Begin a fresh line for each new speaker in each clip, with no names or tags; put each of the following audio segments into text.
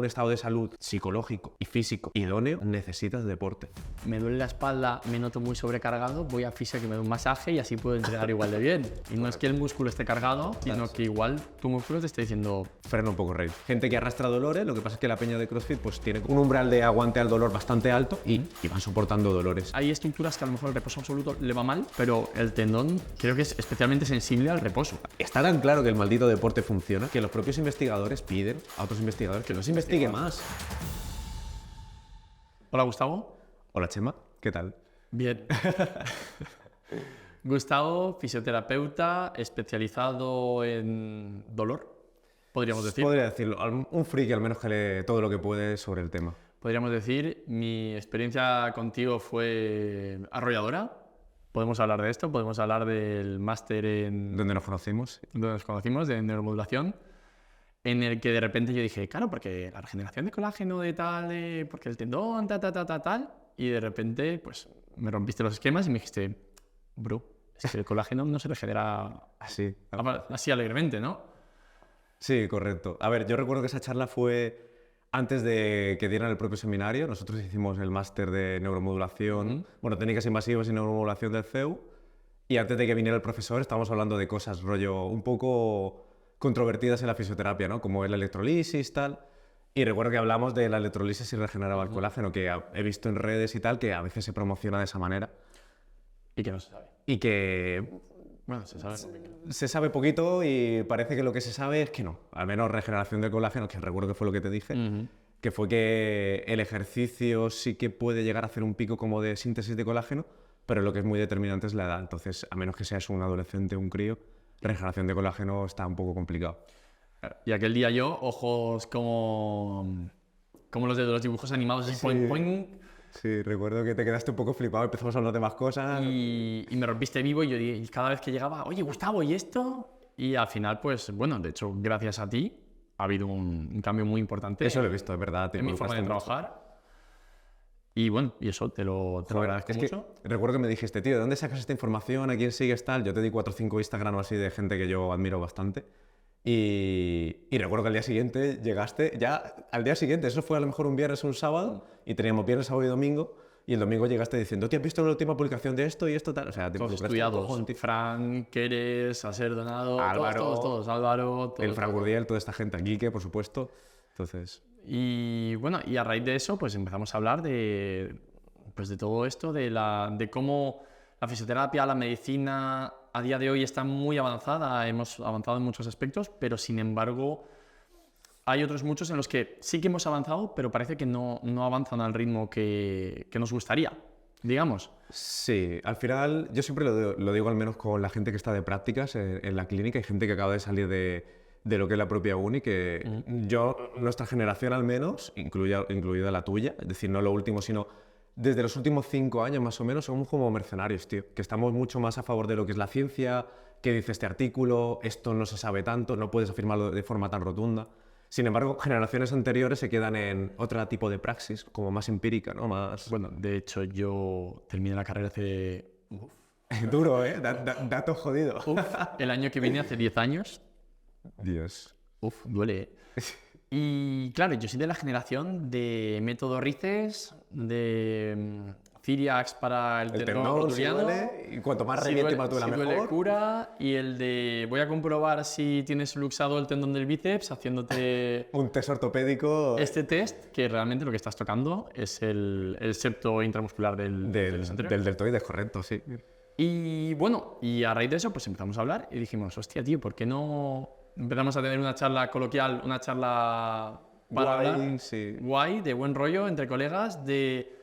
un estado de salud psicológico y físico idóneo, necesitas deporte.
Me duele la espalda, me noto muy sobrecargado, voy a fisio que me dé un masaje y así puedo entrenar igual de bien. Y no es que el músculo esté cargado, sino que igual tu músculo te esté diciendo...
Frena un poco, Rey. Gente que arrastra dolores, lo que pasa es que la peña de CrossFit pues tiene un umbral de aguante al dolor bastante alto y van soportando dolores.
Hay estructuras que a lo mejor el reposo absoluto le va mal, pero el tendón creo que es especialmente sensible al reposo.
Está tan claro que el maldito deporte funciona que los propios investigadores piden a otros investigadores que no se investigue más.
Hola, Gustavo.
Hola, Chema. ¿Qué tal?
Bien. Gustavo, fisioterapeuta especializado en dolor, podríamos decir.
Podría decirlo. Un friki al menos que lee todo lo que puede sobre el tema.
Podríamos decir, mi experiencia contigo fue arrolladora. Podemos hablar de esto, podemos hablar del máster en...
¿Dónde nos conocimos?
Donde nos conocimos, de neuromodulación, en el que de repente yo dije, claro, porque la regeneración de colágeno de tal, porque el tendón, tal, y de repente, pues, me rompiste los esquemas y me dijiste, bro, es que el colágeno no se regenera así alegremente, ¿no?
Sí, correcto. A ver, yo recuerdo que esa charla fue antes de que dieran el propio seminario. Nosotros hicimos el máster de neuromodulación, bueno, técnicas invasivas y neuromodulación del CEU, y antes de que viniera el profesor estábamos hablando de cosas rollo un poco controvertidas en la fisioterapia, ¿no? Como la electrolisis, tal. Y recuerdo que hablamos de la electrolisis y regeneraba el colágeno, que he visto en redes y tal, que a veces se promociona de esa manera.
Y que no se sabe.
Y que...
Bueno, se sabe poquito.
Se sabe poquito y parece que lo que se sabe es que no. Al menos regeneración del colágeno, que recuerdo que fue lo que te dije, que fue que el ejercicio sí que puede llegar a hacer un pico como de síntesis de colágeno, pero lo que es muy determinante es la edad. Entonces, a menos que seas un adolescente o un crío, regeneración de colágeno está un poco complicado.
Y aquel día yo, ojos como los de los dibujos animados, así, poing, poing.
Sí, recuerdo que te quedaste un poco flipado, empezamos a hablar de más cosas.
Y me rompiste vivo y yo y cada vez que llegaba, oye, Gustavo, ¿y esto? Y al final, pues, bueno, de hecho, gracias a ti, ha habido un cambio muy importante.
Eso lo he visto, es verdad.
En mi forma de trabajar. Y bueno, y eso te lo agradezco mucho.
Recuerdo que me dijiste, tío, ¿de dónde sacas esta información? ¿A quién sigues tal? Yo te di 4 o 5 Instagram o así de gente que yo admiro bastante. Y recuerdo que al día siguiente llegaste, ya al día siguiente, eso fue a lo mejor un viernes o un sábado, y teníamos viernes, sábado y domingo, y el domingo llegaste diciendo, ¿te has visto la última publicación de esto y esto tal? O sea,
todos estudiados, Fran, Queres, Aser Donado,
Álvaro,
todos, Álvaro, todos.
El Fran Gurdiel, toda esta gente, Quique, por supuesto. Entonces...
Y bueno, y a raíz de eso, pues empezamos a hablar de todo esto, de cómo la fisioterapia, la medicina a día de hoy está muy avanzada, hemos avanzado en muchos aspectos, pero sin embargo hay otros muchos en los que sí que hemos avanzado, pero parece que no avanzan al ritmo que nos gustaría, digamos.
Sí, al final yo siempre lo digo al menos con la gente que está de prácticas en la clínica, hay gente que acaba de salir de lo que es la propia uni, que nuestra generación al menos, incluida la tuya, es decir, no lo último, sino desde los últimos 5 años más o menos, somos como mercenarios, tío, que estamos mucho más a favor de lo que es la ciencia, qué dice este artículo, esto no se sabe tanto, no puedes afirmarlo de forma tan rotunda. Sin embargo, generaciones anteriores se quedan en otro tipo de praxis, como más empírica, ¿no? Más...
Bueno, de hecho yo terminé la carrera hace...
Duro, ¿eh? Dato jodido.
El año que viene, hace 10 años.
Dios.
Duele. Y claro, yo soy de la generación de método Rices, de Ciriax para el tendón rotuliano.
Y cuanto más reviente, más duele mejor.
Duele cura. Y el de voy a comprobar si tienes luxado el tendón del bíceps haciéndote
un test ortopédico.
Este test, que realmente lo que estás tocando es el septo intramuscular del
deltoides, correcto, sí.
Y bueno, y a raíz de eso pues empezamos a hablar y dijimos, hostia, tío, ¿por qué no empezamos a tener una charla coloquial, una charla para hablar, guay, de buen rollo entre colegas, de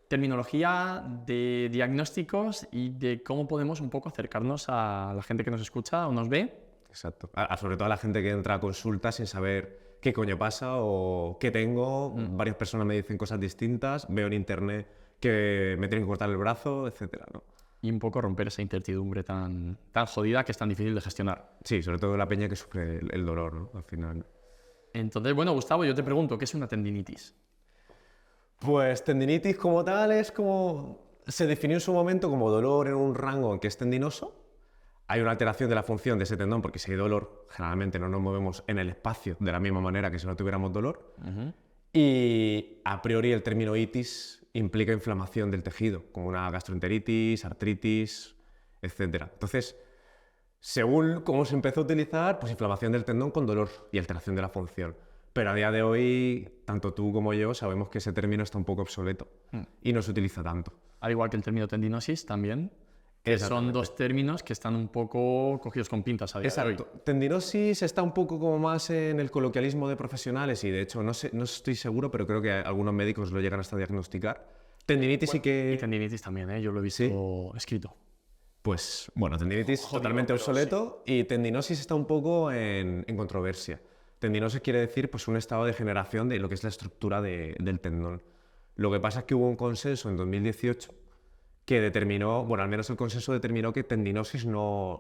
terminología, de diagnósticos y de cómo podemos un poco acercarnos a la gente que nos escucha o nos ve?
Exacto. Sobre todo a la gente que entra a consulta sin saber qué coño pasa o qué tengo. Varias personas me dicen cosas distintas, veo en internet que me tienen que cortar el brazo, etcétera, ¿no?
Y un poco romper esa incertidumbre tan jodida que es tan difícil de gestionar.
Sí, sobre todo la peña que sufre el dolor, ¿no? Al final.
Entonces, bueno, Gustavo, yo te pregunto, ¿qué es una tendinitis?
Pues tendinitis como tal es como... Se definió en su momento como dolor en un rango que es tendinoso, hay una alteración de la función de ese tendón, porque si hay dolor, generalmente no nos movemos en el espacio de la misma manera que si no tuviéramos dolor. Y a priori el término itis implica inflamación del tejido, como una gastroenteritis, artritis, etc. Entonces, según cómo se empezó a utilizar, pues inflamación del tendón con dolor y alteración de la función. Pero a día de hoy, tanto tú como yo sabemos que ese término está un poco obsoleto y no se utiliza tanto.
Al igual que el término tendinosis también, que son dos términos que están un poco cogidos con pinzas a día de hoy.
Tendinosis está un poco como más en el coloquialismo de profesionales y de hecho no estoy seguro, pero creo que algunos médicos lo llegan hasta diagnosticar. Tendinitis sí que...
Y tendinitis también, yo lo he visto escrito.
Pues bueno, tendinitis totalmente obsoleto y tendinosis está un poco en controversia. Tendinosis quiere decir pues un estado de degeneración de lo que es la estructura del tendón. Lo que pasa es que hubo un consenso en 2018 que determinó, bueno, al menos el consenso determinó que tendinosis no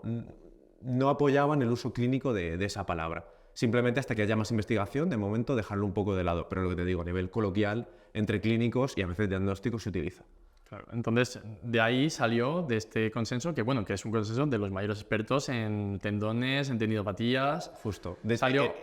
apoyaban el uso clínico de esa palabra. Simplemente hasta que haya más investigación, de momento dejarlo un poco de lado. Pero lo que te digo, a nivel coloquial, entre clínicos y a veces diagnósticos se utiliza.
Claro, entonces de ahí salió de este consenso, que bueno, que es un consenso de los mayores expertos en tendones, en tendinopatías.
Justo.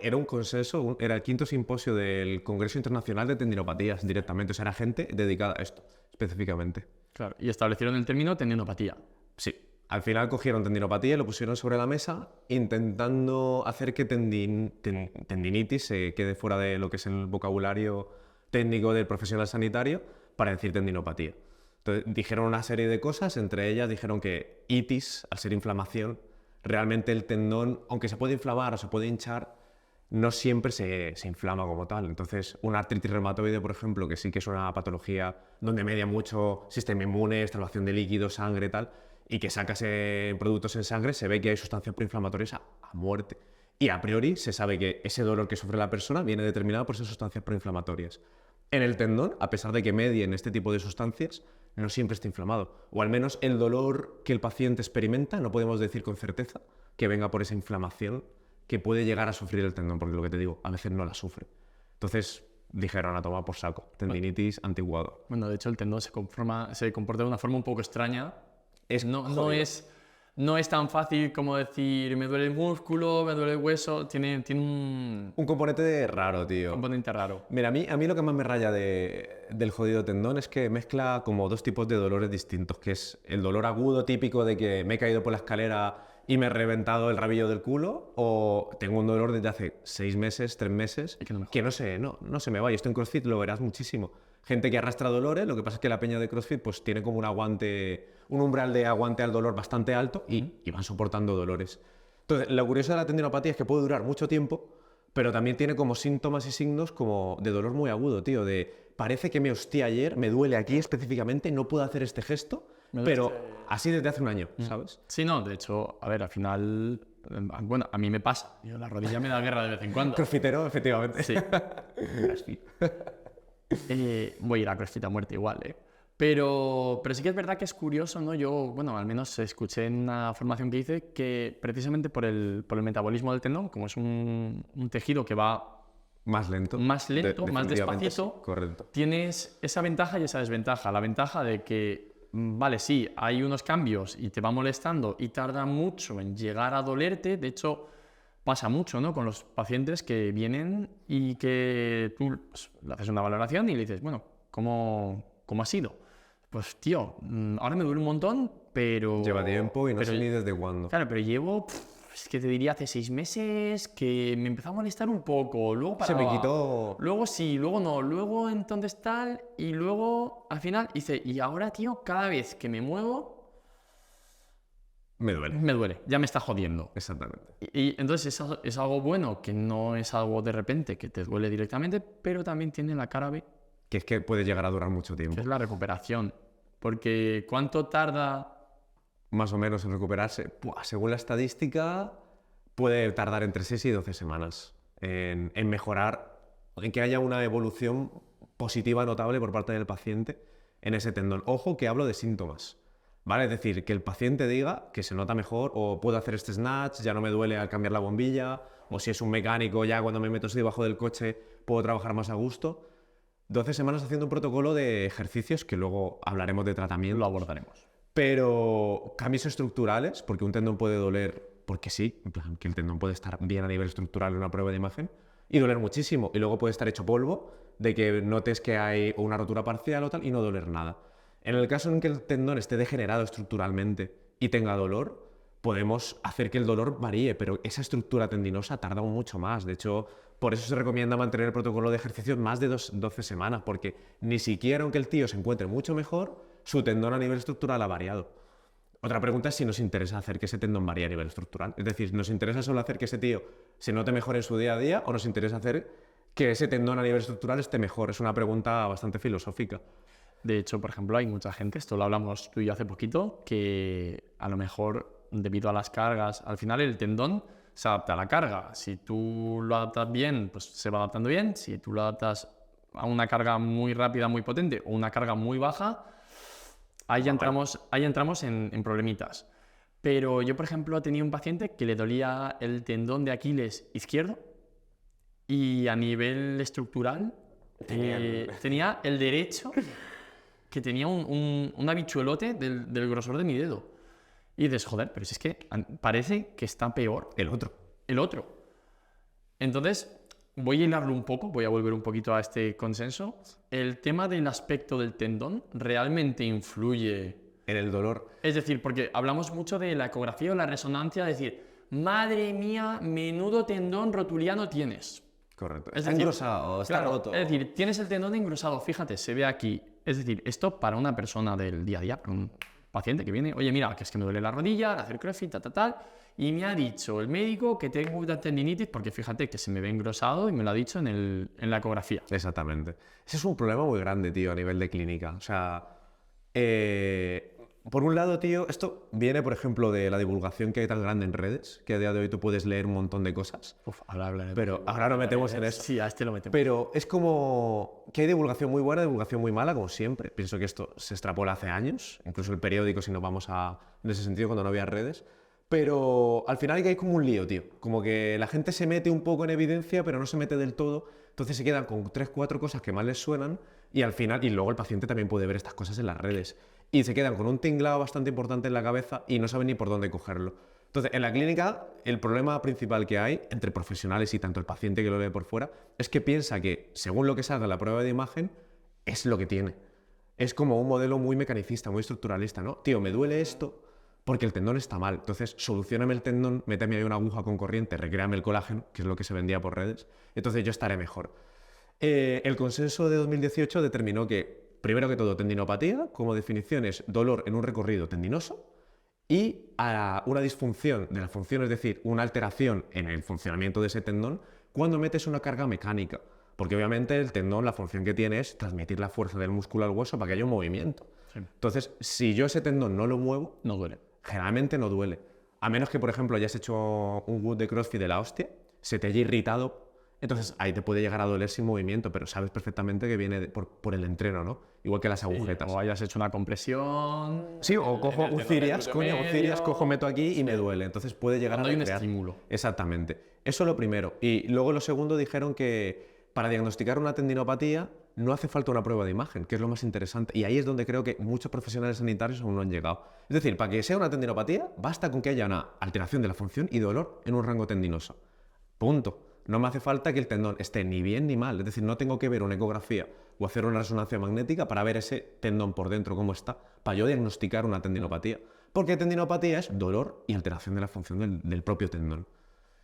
Era un consenso, era el 5º simposio del Congreso Internacional de Tendinopatías directamente. O sea, era gente dedicada a esto, específicamente.
Claro, y establecieron el término tendinopatía.
Sí. Al final cogieron tendinopatía y lo pusieron sobre la mesa, intentando hacer que tendinitis se quede fuera de lo que es el vocabulario técnico del profesional sanitario para decir tendinopatía. Entonces, dijeron una serie de cosas, entre ellas dijeron que itis, al ser inflamación, realmente el tendón, aunque se puede inflamar o se puede hinchar, no siempre se inflama como tal. Entonces, una artritis reumatoide, por ejemplo, que sí que es una patología donde media mucho sistema inmune, extravasación de líquido, sangre, tal, y que sacas productos en sangre, se ve que hay sustancias proinflamatorias a muerte. Y a priori se sabe que ese dolor que sufre la persona viene determinado por esas sustancias proinflamatorias. En el tendón, a pesar de que medien este tipo de sustancias, no siempre está inflamado. O al menos el dolor que el paciente experimenta, no podemos decir con certeza que venga por esa inflamación que puede llegar a sufrir el tendón, porque lo que te digo, a veces no la sufre. Entonces dijeron a tomar por saco, tendinitis antiguado.
Bueno, de hecho el tendón se comporta de una forma un poco extraña. No es tan fácil como decir me duele el músculo, me duele el hueso, tiene
un componente raro, tío.
Un componente raro.
Mira, a mí lo que más me raya del jodido tendón es que mezcla como dos tipos de dolores distintos, que es el dolor agudo típico de que me he caído por la escalera y me he reventado el rabillo del culo, o tengo un dolor desde hace 6 meses, 3 meses, que no se me va. Y esto en CrossFit lo verás muchísimo. Gente que arrastra dolores, lo que pasa es que la peña de CrossFit pues tiene como un umbral de aguante al dolor bastante alto y van soportando dolores. Entonces, lo curioso de la tendinopatía es que puede durar mucho tiempo, pero también tiene como síntomas y signos como de dolor muy agudo, tío, parece que me hostié ayer, me duele aquí específicamente, no puedo hacer este gesto, pero así desde hace un año, ¿sabes?
Sí, no, de hecho, a ver, al final, bueno, a mí me pasa, la rodilla me da guerra de vez en cuando.
Crossfitero, efectivamente.
Sí. Voy a ir a CrossFit a muerte igual, Pero sí que es verdad que es curioso, ¿no? Yo, bueno, al menos escuché en una formación que hice que precisamente por el metabolismo del tendón, como es un tejido que va
más lento,
más despacito,
sí, correcto.
Tienes esa ventaja y esa desventaja. La ventaja de que, vale, sí, hay unos cambios y te va molestando y tarda mucho en llegar a dolerte. De hecho, pasa mucho, ¿no? Con los pacientes que vienen y que tú pues, le haces una valoración y le dices, bueno, ¿cómo ha sido? Pues, tío, ahora me duele un montón, pero...
Lleva tiempo y no sé ni desde cuándo.
Claro, pero llevo... Es que te diría hace 6 meses que me empezó a molestar un poco, luego paraba.
Se me quitó...
Luego sí, luego no, luego entonces tal, y luego al final dice, y ahora, tío, cada vez que me muevo...
Me duele.
Me duele, ya me está jodiendo.
Exactamente.
Y entonces es algo bueno, que no es algo de repente que te duele directamente, pero también tiene la cara B.
Que es que puede llegar a durar mucho tiempo.
Que es la recuperación. Porque ¿cuánto tarda...?
Más o menos en recuperarse. Según la estadística, puede tardar entre 6 y 12 semanas en mejorar, en que haya una evolución positiva notable por parte del paciente en ese tendón. Ojo que hablo de síntomas, ¿vale? Es decir, que el paciente diga que se nota mejor o puedo hacer este snatch, ya no me duele al cambiar la bombilla, o si es un mecánico ya cuando me meto así debajo del coche puedo trabajar más a gusto. 12 semanas haciendo un protocolo de ejercicios que luego hablaremos de tratamiento.
Lo abordaremos.
Pero cambios estructurales, porque un tendón puede doler, porque sí, en plan, que el tendón puede estar bien a nivel estructural en una prueba de imagen y doler muchísimo. Y luego puede estar hecho polvo, de que notes que hay una rotura parcial o tal y no doler nada. En el caso en que el tendón esté degenerado estructuralmente y tenga dolor, podemos hacer que el dolor varíe, pero esa estructura tendinosa tarda mucho más. De hecho, por eso se recomienda mantener el protocolo de ejercicio más de 12 semanas, porque ni siquiera aunque el tío se encuentre mucho mejor, su tendón a nivel estructural ha variado. Otra pregunta es si nos interesa hacer que ese tendón varíe a nivel estructural. Es decir, ¿nos interesa solo hacer que ese tío se note mejor en su día a día o nos interesa hacer que ese tendón a nivel estructural esté mejor? Es una pregunta bastante filosófica.
De hecho, por ejemplo, hay mucha gente, esto lo hablamos tú y yo hace poquito, que a lo mejor debido a las cargas, al final el tendón se adapta a la carga. Si tú lo adaptas bien, pues se va adaptando bien. Si tú lo adaptas a una carga muy rápida, muy potente o una carga muy baja, ahí ya entramos en problemitas. Pero yo, por ejemplo, tenía un paciente que le dolía el tendón de Aquiles izquierdo y a nivel estructural tenía el derecho que tenía un habichuelote del grosor de mi dedo. Y dices, joder, pero si es que parece que está peor
El otro.
el otro. Entonces, voy a hilarlo un poco, voy a volver un poquito a este consenso. El tema del aspecto del tendón realmente influye.
En el dolor.
Es decir, porque hablamos mucho de la ecografía o la resonancia, decir, madre mía, menudo tendón rotuliano tienes.
Correcto.
Es
Está
decir,
engrosado, está roto.
Es decir, tienes el tendón engrosado, fíjate, se ve aquí. Es decir, esto para una persona del día a día, para un paciente que viene, oye, mira, que es que me duele la rodilla, al hacer crossfit, tal, y me ha dicho el médico que tengo una tendinitis porque fíjate que se me ve engrosado y me lo ha dicho en la ecografía.
Exactamente. Ese es un problema muy grande, tío, a nivel de clínica. O sea, por un lado, tío, esto viene, por ejemplo, de la divulgación que hay tan grande en redes, que a día de hoy tú puedes leer un montón de cosas.
Uf, ahora hablaré.
Pero ahora nos metemos en eso.
Sí, a este lo metemos.
Pero es como que hay divulgación muy buena, divulgación muy mala, como siempre. Pienso que esto se extrapola hace años, incluso el periódico, si nos vamos en ese sentido, cuando no había redes. Pero al final hay como un lío, tío. Como que la gente se mete un poco en evidencia, pero no se mete del todo. Entonces se quedan con 3, 4 cosas que más les suenan y al final, y luego el paciente también puede ver estas cosas en las redes. Y se quedan con un tinglado bastante importante en la cabeza y no saben ni por dónde cogerlo. Entonces, en la clínica, el problema principal que hay entre profesionales y tanto el paciente que lo ve por fuera es que piensa que, según lo que salga en la prueba de imagen, es lo que tiene. Es como un modelo muy mecanicista, muy estructuralista, ¿no? Tío, me duele esto porque el tendón está mal. Entonces, solucióname el tendón, méteme ahí una aguja con corriente, recréame el colágeno, que es lo que se vendía por redes, entonces yo estaré mejor. El consenso de 2018 determinó que, primero que todo, tendinopatía, como definición, es dolor en un recorrido tendinoso, y a una disfunción de la función, es decir, una alteración en el funcionamiento de ese tendón, cuando metes una carga mecánica. Porque obviamente el tendón, la función que tiene es transmitir la fuerza del músculo al hueso para que haya un movimiento. Sí. Entonces, si yo ese tendón no lo muevo,
no duele.
Generalmente no duele. A menos que, por ejemplo, hayas hecho un wood de CrossFit de la hostia, se te haya irritado, entonces ahí te puede llegar a doler sin movimiento, pero sabes perfectamente que viene por el entreno, ¿no? Igual que las agujetas.
O hayas hecho una compresión.
Sí, o cojo un cirias, cojo, meto aquí y me duele. Entonces puede llegar a
hay un
crear
estímulo.
Exactamente. Eso es lo primero. Y luego lo segundo, dijeron que para diagnosticar una tendinopatía no hace falta una prueba de imagen, que es lo más interesante. Y ahí es donde creo que muchos profesionales sanitarios aún no han llegado. Es decir, para que sea una tendinopatía, basta con que haya una alteración de la función y dolor en un rango tendinoso. Punto. No me hace falta que el tendón esté ni bien ni mal. Es decir, no tengo que ver una ecografía o hacer una resonancia magnética para ver ese tendón por dentro cómo está, para yo diagnosticar una tendinopatía. Porque tendinopatía es dolor y alteración de la función del propio tendón.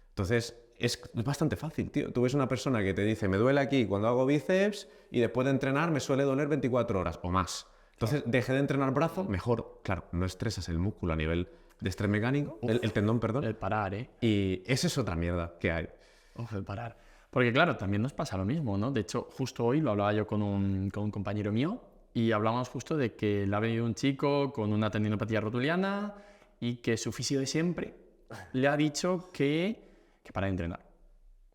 Entonces, es bastante fácil, tío. Tú ves una persona que te dice, me duele aquí cuando hago bíceps y después de entrenar me suele doler 24 horas o más. Entonces, dejé de entrenar brazo, mejor. Claro, no estresas el músculo a nivel de estrés mecánico, el tendón, perdón.
El parar, ¿eh?
Y esa es otra mierda que hay.
El parar. Porque claro, también nos pasa lo mismo, ¿no? De hecho, justo hoy lo hablaba yo con un compañero mío y hablábamos justo de que le ha venido un chico con una tendinopatía rotuliana y que su fisio de siempre le ha dicho que pare de entrenar,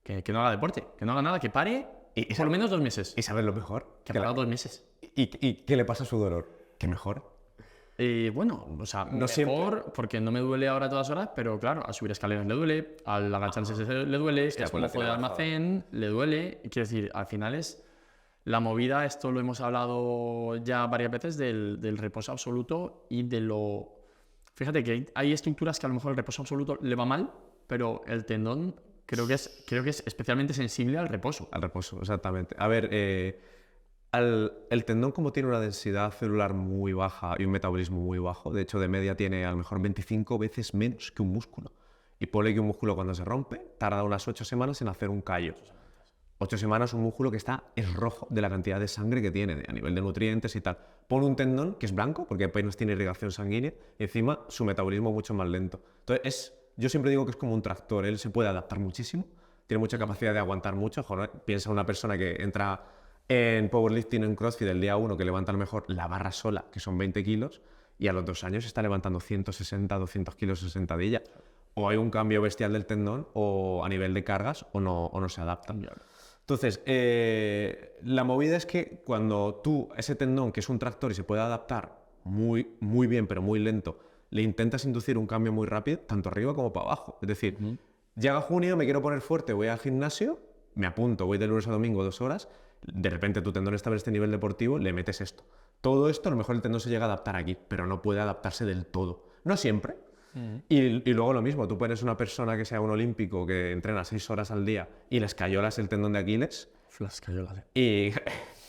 que no haga deporte, que no haga nada, que pare por lo menos 2 meses.
¿Y sabes lo mejor?
Que ha parado 2 meses.
¿Y qué le pasa a su dolor? Que mejora.
Bueno, o sea,
no
mejor
siempre.
porque no me duele ahora a todas horas, pero claro, al subir escaleras le duele, al agacharse le duele,
Hostia,
es
pues la
flujo de
tiene
almacén, le duele. Quiero decir, al final es la movida, esto lo hemos hablado ya varias veces, del reposo absoluto y de lo... Fíjate que hay estructuras que a lo mejor el reposo absoluto le va mal, pero el tendón creo que es especialmente sensible al reposo.
Al reposo, exactamente. A ver, el tendón como tiene una densidad celular muy baja y un metabolismo muy bajo, de hecho de media tiene a lo mejor 25 veces menos que un músculo. Y ponle que un músculo cuando se rompe tarda unas 8 semanas en hacer un callo. 8 semanas un músculo que es rojo de la cantidad de sangre que tiene, a nivel de nutrientes y tal. Pon un tendón que es blanco, porque apenas tiene irrigación sanguínea, y encima su metabolismo es mucho más lento. Entonces, yo siempre digo que es como un tractor, él se puede adaptar muchísimo, tiene mucha capacidad de aguantar mucho. Joder, piensa una persona que entra en powerlifting, en CrossFit, el día 1, que levanta a lo mejor la barra sola, que son 20 kilos, y a los 2 años está levantando 160, 200 kilos en sentadilla. O hay un cambio bestial del tendón, o a nivel de cargas, o no se adapta. Entonces, la movida es que cuando tú, ese tendón, que es un tractor y se puede adaptar muy, muy bien, pero muy lento, le intentas inducir un cambio muy rápido, tanto arriba como para abajo. Es decir, llega junio, me quiero poner fuerte, voy al gimnasio, me apunto, voy de lunes a domingo 2 horas, de repente tu tendón está en este nivel deportivo, le metes esto. Todo esto, a lo mejor el tendón se llega a adaptar aquí, pero no puede adaptarse del todo. No siempre. Y luego lo mismo, tú pones una persona que sea un olímpico que entrena 6 horas al día y le escayolas el tendón de Aquiles.
Las escayolas.
Y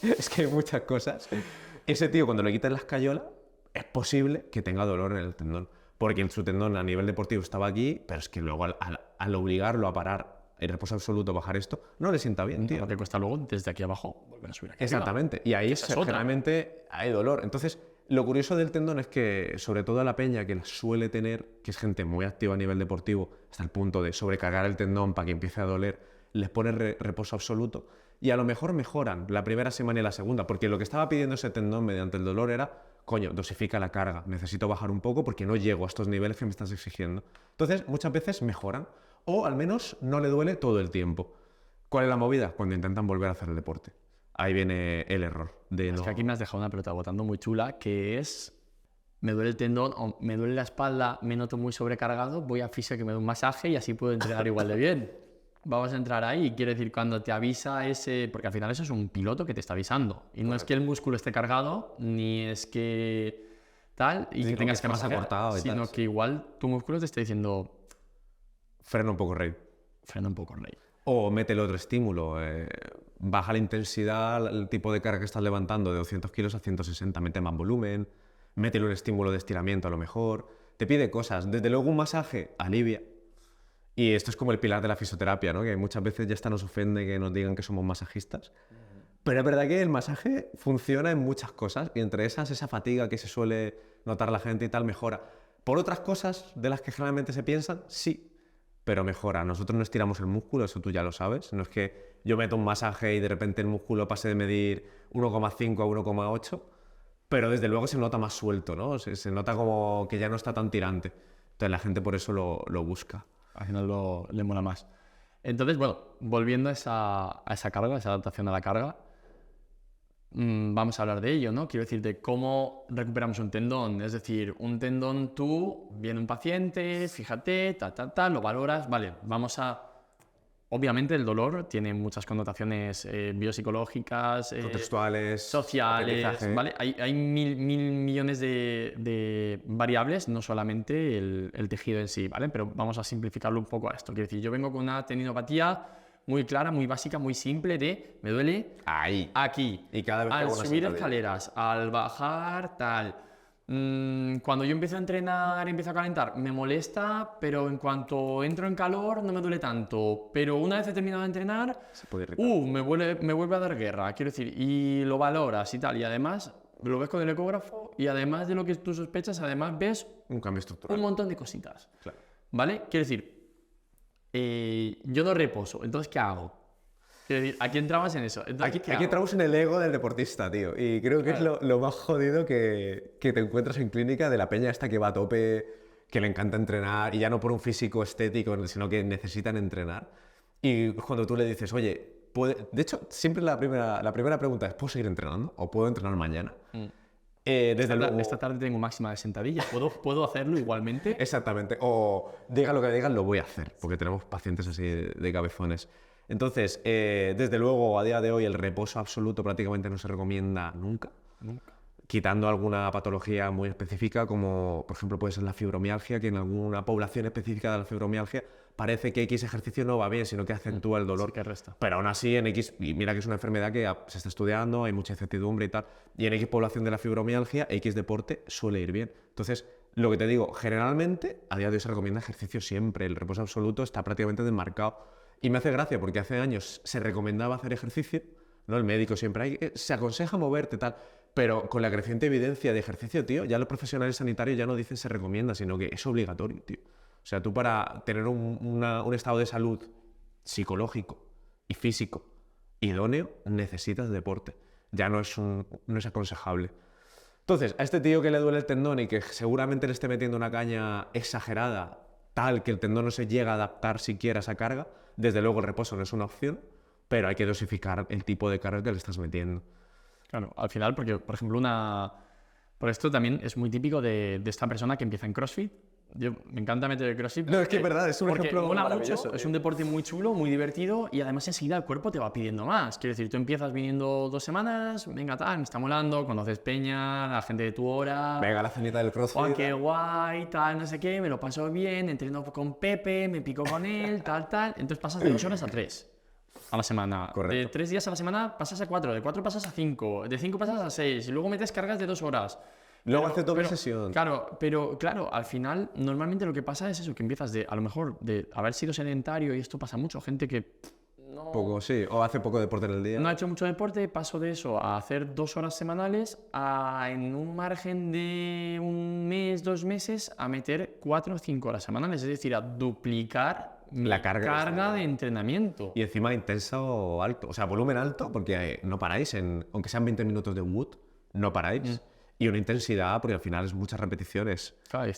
es que hay muchas cosas. Ese tío, cuando le quitas la escayola, es posible que tenga dolor en el tendón. Porque su tendón a nivel deportivo estaba aquí, pero es que luego al obligarlo a parar el reposo absoluto, bajar esto, no le sienta bien, tío.
Lo que cuesta luego, desde aquí abajo, volver a subir aquí.
Exactamente. Y ahí generalmente hay dolor. Entonces, lo curioso del tendón es que, sobre todo a la peña que la suele tener, que es gente muy activa a nivel deportivo, hasta el punto de sobrecargar el tendón para que empiece a doler, les pone reposo absoluto y a lo mejor mejoran la primera semana y la segunda, porque lo que estaba pidiendo ese tendón mediante el dolor era, coño, dosifica la carga, necesito bajar un poco porque no llego a estos niveles que me estás exigiendo. Entonces, muchas veces mejoran, o al menos no le duele todo el tiempo. ¿Cuál es la movida? Cuando intentan volver a hacer el deporte. Ahí viene el error.
Es que aquí me has dejado una pelota botando muy chula, que es, me duele el tendón o me duele la espalda, me noto muy sobrecargado, voy a fisio que me dé un masaje y así puedo entrenar igual de bien. Vamos a entrar ahí, quiere decir, cuando te avisa ese, porque al final eso es un piloto que te está avisando, y no es que el músculo esté cargado, ni es que tal, y que tengas que masajear, sino que igual tu músculo te está diciendo,
frena un poco, rey.
frena un poco, rey.
O métele otro estímulo, baja la intensidad, el tipo de carga que estás levantando de 200 kilos a 160, mete más volumen, métele un estímulo de estiramiento a lo mejor, te pide cosas. Desde luego un masaje alivia. Y esto es como el pilar de la fisioterapia, ¿no? Que muchas veces ya hasta nos ofende que nos digan que somos masajistas. Pero es verdad que el masaje funciona en muchas cosas y entre esas esa fatiga que se suele notar la gente y tal mejora. Por otras cosas de las que generalmente se piensan, sí, pero mejora. Nosotros no estiramos el músculo, eso tú ya lo sabes. No es que yo meto un masaje y de repente el músculo pase de medir 1,5 a 1,8, pero desde luego se nota más suelto, ¿no? Se nota como que ya no está tan tirante. Entonces la gente por eso lo busca.
Al final le mola más. Entonces, bueno, volviendo a esa carga, a esa adaptación a la carga, vamos a hablar de ello, ¿no? Quiero decir, de cómo recuperamos un tendón. Es decir, un tendón viene un paciente, fíjate, lo valoras, vale, vamos a... Obviamente el dolor tiene muchas connotaciones biopsicológicas,
contextuales,
sociales, ¿vale? Hay mil millones de variables, no solamente el tejido en sí, ¿vale? Pero vamos a simplificarlo un poco a esto. Quiero decir, yo vengo con una tendinopatía muy clara, muy básica, muy simple de me duele
ahí,
aquí,
y cada vez
al subir escaleras, al bajar, tal. Cuando yo empiezo a entrenar, empiezo a calentar, me molesta, pero en cuanto entro en calor no me duele tanto. Pero una vez he terminado de entrenar, me vuelve a dar guerra, quiero decir, y lo valoras y tal. Y además lo ves con el ecógrafo y además de lo que tú sospechas, además ves
un cambio estructural.
Un montón de cositas.
Claro.
¿Vale? Quiero decir, yo no reposo, entonces ¿qué hago? Quiero decir, aquí entramos en eso. Entonces,
aquí entramos en el ego del deportista, tío. Y creo que es lo más jodido que te encuentras en clínica, de la peña esta que va a tope, que le encanta entrenar, y ya no por un físico estético, sino que necesitan entrenar. Y cuando tú le dices, oye, de hecho, siempre la primera pregunta es, ¿puedo seguir entrenando? ¿O puedo entrenar mañana?
Esta tarde tengo máxima de sentadillas, ¿puedo hacerlo igualmente?
Exactamente. O diga lo que digan, lo voy a hacer, porque tenemos pacientes así de cabezones. Entonces, desde luego, a día de hoy el reposo absoluto prácticamente no se recomienda nunca. Quitando alguna patología muy específica, como por ejemplo puede ser la fibromialgia, que en alguna población específica de la fibromialgia parece que X ejercicio no va bien, sino que acentúa el dolor.
Sí que resta.
Pero aún así, en X, y mira que es una enfermedad que se está estudiando, hay mucha incertidumbre y tal, y en X población de la fibromialgia, X deporte suele ir bien. Entonces, lo que te digo, generalmente, a día de hoy se recomienda ejercicio siempre, el reposo absoluto está prácticamente desmarcado. Y me hace gracia porque hace años se recomendaba hacer ejercicio, ¿no? El médico siempre se aconseja moverte, tal. Pero con la creciente evidencia de ejercicio, tío, ya los profesionales sanitarios ya no dicen se recomienda, sino que es obligatorio, tío. O sea, tú para tener un estado de salud psicológico y físico idóneo, necesitas deporte. Ya no es aconsejable. Entonces, a este tío que le duele el tendón y que seguramente le esté metiendo una caña exagerada, tal que el tendón no se llega a adaptar siquiera a esa carga, desde luego el reposo no es una opción, pero hay que dosificar el tipo de carga que le estás metiendo.
Claro, al final, porque, por ejemplo, por esto también es muy típico de esta persona que empieza en CrossFit. Yo me encanta meter el CrossFit.
No, es que es verdad, es un
porque
ejemplo
mola
maravilloso.
mucho, es un deporte muy chulo, muy divertido y además enseguida el cuerpo te va pidiendo más. Quiero decir, tú empiezas viniendo 2 semanas, venga tal, me está molando, conoces peña, la gente de tu hora.
Venga, la cenita del CrossFit.
¡Oh, qué guay! Tal, no sé qué, me lo paso bien, entreno con Pepe, me pico con él, tal. Entonces pasas de 2 horas a 3 a la semana.
Correcto.
De 3 días a la semana pasas a 4, de 4 pasas a 5, de 5 pasas a 6 y luego metes cargas de 2 horas.
Luego hace doble sesión.
Claro, pero claro, al final normalmente lo que pasa es eso, que empiezas a lo mejor de haber sido sedentario, y esto pasa mucho, gente que
Poco, sí, o hace poco deporte en el día.
no ha hecho mucho deporte, paso de eso a hacer 2 horas semanales en un margen de 1 mes, 2 meses, a meter 4 o 5 horas semanales, es decir, a duplicar
La carga
de entrenamiento.
Y encima intenso alto, o sea, volumen alto, porque no paráis, aunque sean 20 minutos de wood, no paráis. Y una intensidad, porque al final es muchas repeticiones.
Claro,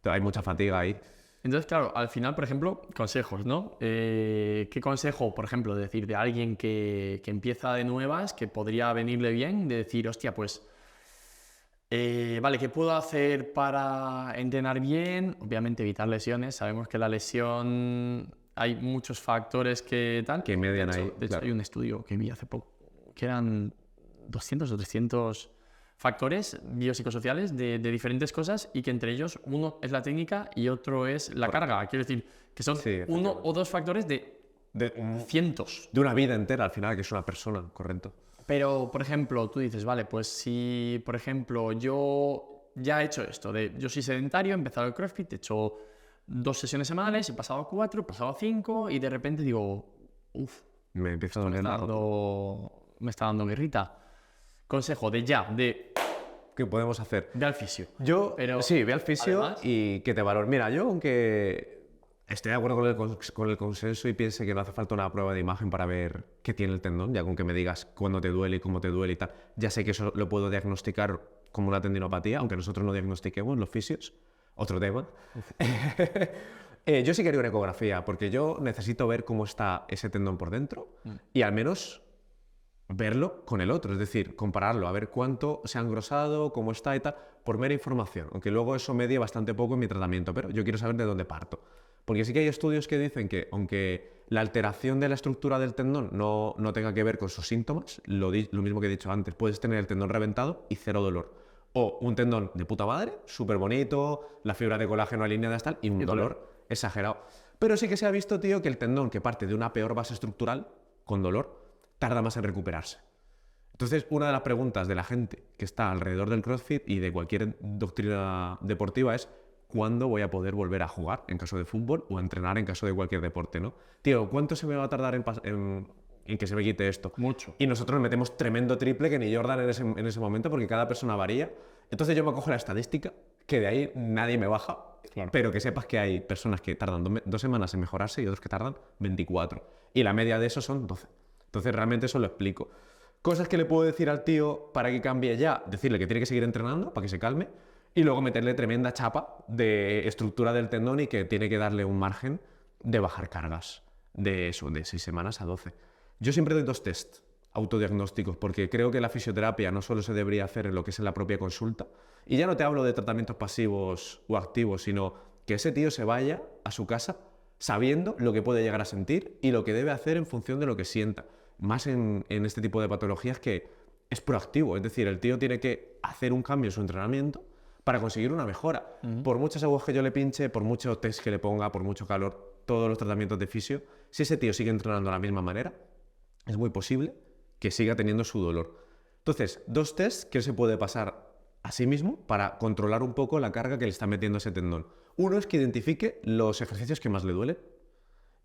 Hay mucha fatiga ahí.
Entonces, claro, al final, por ejemplo, consejos, ¿no? ¿Qué consejo, por ejemplo, decir de alguien que empieza de nuevas, que podría venirle bien, de decir, hostia, pues, vale, ¿qué puedo hacer para entrenar bien? Obviamente evitar lesiones. Sabemos que la lesión, hay muchos factores que tal.
Que median ahí.
De hecho,
claro.
hay un estudio que vi hace poco, que eran 200 o 300 factores biopsicosociales de diferentes cosas, y que entre ellos uno es la técnica y otro es la carga. Quiero decir, que son
Sí,
1 o 2 factores de cientos.
De una vida entera al final, que es una persona, correcto.
Pero, por ejemplo, tú dices, vale, pues si, por ejemplo, yo ya he hecho esto, yo soy sedentario, he empezado el CrossFit, he hecho 2 sesiones semanales, he pasado a 4, he pasado a 5 y de repente digo, uff,
Me empieza a doler.
me está dando guerrita. Consejo de
¿Qué podemos hacer?
al fisio.
Pero, sí, ve al fisio
además,
y que te valore. Mira, yo aunque estoy de acuerdo con el consenso y piense que no hace falta una prueba de imagen para ver qué tiene el tendón, ya con que me digas cuándo te duele y cómo te duele y tal, ya sé que eso lo puedo diagnosticar como una tendinopatía, aunque nosotros no diagnostiquemos los fisios, otro tema. Yo sí quería una ecografía, porque yo necesito ver cómo está ese tendón por dentro y al menos verlo con el otro, es decir, compararlo, a ver cuánto se ha engrosado, cómo está y tal, por mera información, aunque luego eso medie bastante poco en mi tratamiento, pero yo quiero saber de dónde parto. Porque sí que hay estudios que dicen que aunque la alteración de la estructura del tendón no tenga que ver con sus síntomas, lo mismo que he dicho antes, puedes tener el tendón reventado y cero dolor. O un tendón de puta madre, súper bonito, la fibra de colágeno alineada tal, y un dolor exagerado. Pero sí que se ha visto, tío, que el tendón que parte de una peor base estructural, con dolor, tarda más en recuperarse. Entonces, una de las preguntas de la gente que está alrededor del CrossFit y de cualquier doctrina deportiva es ¿cuándo voy a poder volver a jugar en caso de fútbol o a entrenar en caso de cualquier deporte, ¿no? Tío, ¿cuánto se me va a tardar en que se me quite esto?
Mucho.
Y nosotros nos metemos tremendo triple que ni Jordan en ese momento, porque cada persona varía. Entonces yo me cojo la estadística, que de ahí nadie me baja,
Claro.
pero que sepas que hay personas que tardan 2 semanas en mejorarse y otros que tardan 24. Y la media de eso son 12. Entonces realmente eso lo explico. Cosas que le puedo decir al tío para que cambie ya, decirle que tiene que seguir entrenando para que se calme y luego meterle tremenda chapa de estructura del tendón y que tiene que darle un margen de bajar cargas de eso, de 6 semanas a 12. Yo siempre doy 2 test autodiagnósticos porque creo que la fisioterapia no solo se debería hacer en lo que es en la propia consulta, y ya no te hablo de tratamientos pasivos o activos, sino que ese tío se vaya a su casa sabiendo lo que puede llegar a sentir y lo que debe hacer en función de lo que sienta. Más en este tipo de patologías que es proactivo, es decir, el tío tiene que hacer un cambio en su entrenamiento para conseguir una mejora. Por muchas agujas que yo le pinche, por mucho test que le ponga, por mucho calor, todos los tratamientos de fisio, si ese tío sigue entrenando de la misma manera, es muy posible que siga teniendo su dolor. Entonces, 2 tests que él se puede pasar a sí mismo para controlar un poco la carga que le está metiendo ese tendón. Uno es que identifique los ejercicios que más le duelen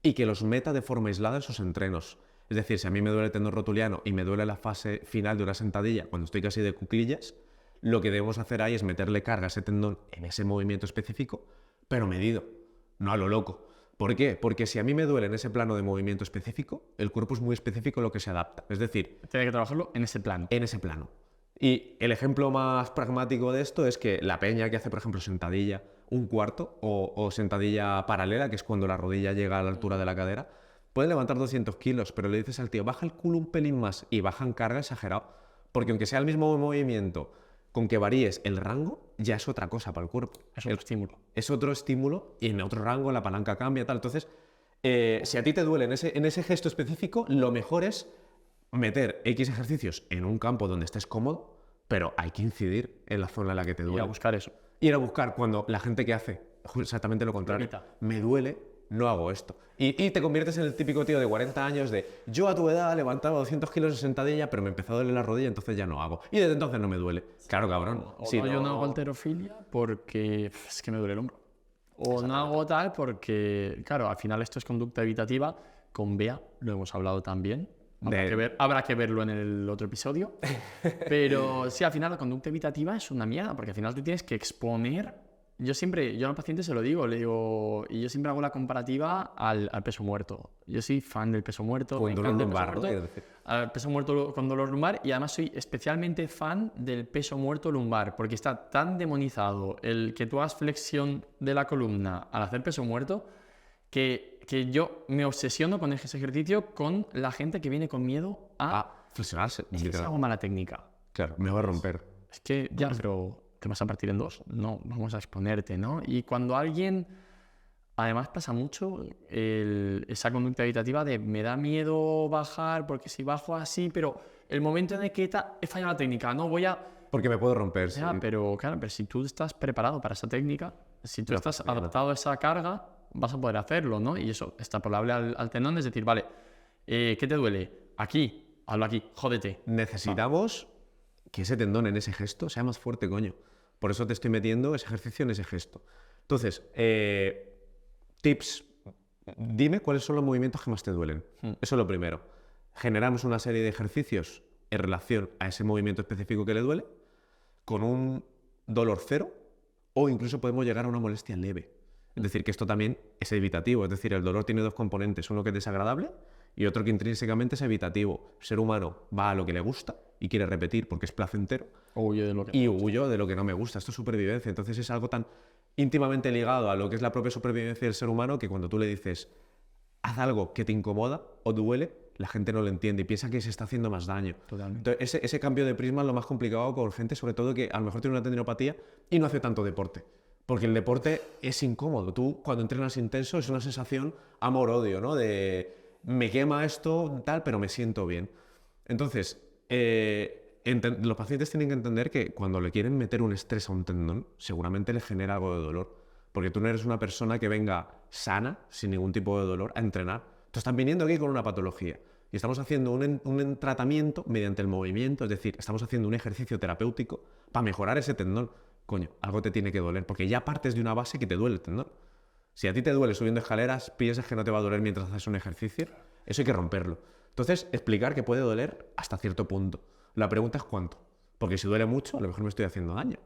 y que los meta de forma aislada en sus entrenos. Es decir, si a mí me duele el tendón rotuliano y me duele la fase final de una sentadilla cuando estoy casi de cuclillas, lo que debemos hacer ahí es meterle carga a ese tendón en ese movimiento específico, pero medido, no a lo loco. ¿Por qué? Porque si a mí me duele en ese plano de movimiento específico, el cuerpo es muy específico lo que se adapta. Es decir,
Tiene que trabajarlo en ese plano.
en ese plano. Y el ejemplo más pragmático de esto es que la peña que hace, por ejemplo, sentadilla un cuarto o sentadilla paralela, que es cuando la rodilla llega a la altura de la cadera, puede levantar 200 kilos, pero le dices al tío, baja el culo un pelín más y baja en carga exagerado. Porque aunque sea el mismo movimiento, con que varíes el rango, ya es otra cosa para el cuerpo.
Es otro estímulo.
Es otro estímulo y en otro rango la palanca cambia, tal. Entonces, si a ti te duele en ese gesto específico, lo mejor es meter X ejercicios en un campo donde estés cómodo, pero hay que incidir en la zona en la que te duele.
Ir a buscar eso.
Ir a buscar cuando la gente que hace exactamente lo contrario. Me duele, no hago esto. Y te conviertes en el típico tío de 40 años de yo a tu edad levantaba 200 kilos de sentadilla, pero me empezó a doler la rodilla, entonces ya no hago. Y desde entonces no me duele. Claro, cabrón.
O no, yo no hago halterofilia porque es que me duele el hombro. O no hago tal porque, claro, al final esto es conducta evitativa. Con BEA lo hemos hablado también. Habrá que verlo en el otro episodio. Pero sí, al final la conducta evitativa es una mierda, porque al final te tienes que exponer. Yo a los pacientes se lo digo, le digo, y yo siempre hago la comparativa al peso muerto. Yo soy fan del peso muerto.
Con dolor lumbar, ¿no?
Al peso muerto con dolor lumbar, y además soy especialmente fan del peso muerto lumbar, porque está tan demonizado el que tú hagas flexión de la columna al hacer peso muerto, que yo me obsesiono con ese ejercicio con la gente que viene con miedo a
flexionarse.
es que hago mala técnica.
Claro, me va a romper.
Es que ya, pero te vas a partir en dos. No, vamos a exponerte, ¿no? Y cuando alguien... Además pasa mucho esa conducta evitativa de me da miedo bajar porque si bajo así, pero el momento en el que he fallado la técnica, no voy a...
Porque me puedo romper.
Ya,
sí.
pero claro, pero si tú estás preparado para esa técnica, si tú estás adaptado a esa carga, vas a poder hacerlo, ¿no? Y eso está extrapolable al tendón, es decir, vale, ¿qué te duele? Aquí, hazlo aquí, jódete.
Necesitamos que ese tendón en ese gesto sea más fuerte, coño. Por eso te estoy metiendo ese ejercicio en ese gesto. Entonces, tips. Dime cuáles son los movimientos que más te duelen. Eso es lo primero. Generamos una serie de ejercicios en relación a ese movimiento específico que le duele, con un dolor cero, o incluso podemos llegar a una molestia leve. Es decir, que esto también es evitativo. Es decir, el dolor tiene dos componentes. Uno que es desagradable y otro que intrínsecamente es evitativo. El ser humano va a lo que le gusta y quiere repetir porque es placentero.
Huyo
de lo que no me gusta. Esto es supervivencia. Entonces es algo tan íntimamente ligado a lo que es la propia supervivencia del ser humano que cuando tú le dices haz algo que te incomoda o duele, la gente no lo entiende y piensa que se está haciendo más daño.
Totalmente.
Entonces, ese cambio de prisma es lo más complicado con gente, sobre todo que a lo mejor tiene una tendinopatía y no hace tanto deporte. Porque el deporte es incómodo. Tú, cuando entrenas intenso, es una sensación amor-odio, ¿no? De me quema esto, tal, pero me siento bien. Entonces, los pacientes tienen que entender que cuando le quieren meter un estrés a un tendón, seguramente le genera algo de dolor. Porque tú no eres una persona que venga sana, sin ningún tipo de dolor, a entrenar. Tú estás viniendo aquí con una patología. Y estamos haciendo un tratamiento mediante el movimiento, es decir, estamos haciendo un ejercicio terapéutico para mejorar ese tendón. Coño, algo te tiene que doler, porque ya partes de una base que te duele el tendón. Si a ti te duele subiendo escaleras, piensas que no te va a doler mientras haces un ejercicio, eso hay que romperlo. Entonces, explicar que puede doler hasta cierto punto. La pregunta es cuánto, porque si duele mucho, a lo mejor me estoy haciendo daño.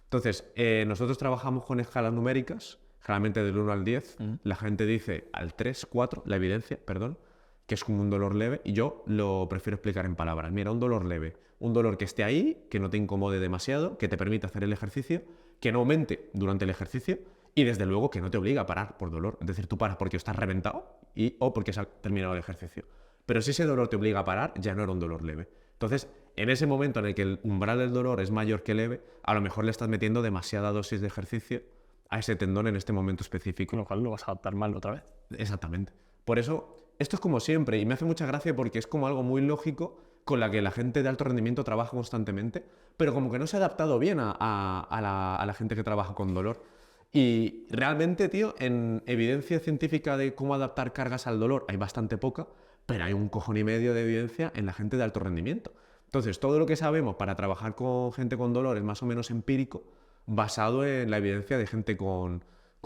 Entonces, nosotros trabajamos con escalas numéricas, generalmente del 1 al 10. La gente dice al 3, 4, la evidencia, perdón, que es como un dolor leve, y yo lo prefiero explicar en palabras. Mira, un dolor leve, un dolor que esté ahí, que no te incomode demasiado, que te permita hacer el ejercicio, que no aumente durante el ejercicio y desde luego que no te obliga a parar por dolor. Es decir, tú paras porque estás reventado o porque se ha terminado el ejercicio. Pero si ese dolor te obliga a parar, ya no era un dolor leve. Entonces, en ese momento en el que el umbral del dolor es mayor que leve, a lo mejor le estás metiendo demasiada dosis de ejercicio a ese tendón en este momento específico.
Con lo cual lo vas a adaptar mal otra vez.
Exactamente. Por eso, esto es como siempre, y me hace mucha gracia porque es como algo muy lógico con la que la gente de alto rendimiento trabaja constantemente, pero como que no se ha adaptado bien a la gente que trabaja con dolor. Y realmente, tío, en evidencia científica de cómo adaptar cargas al dolor hay bastante poca, pero hay un cojón y medio de evidencia en la gente de alto rendimiento. Entonces, todo lo que sabemos para trabajar con gente con dolor es más o menos empírico, basado en la evidencia de gente con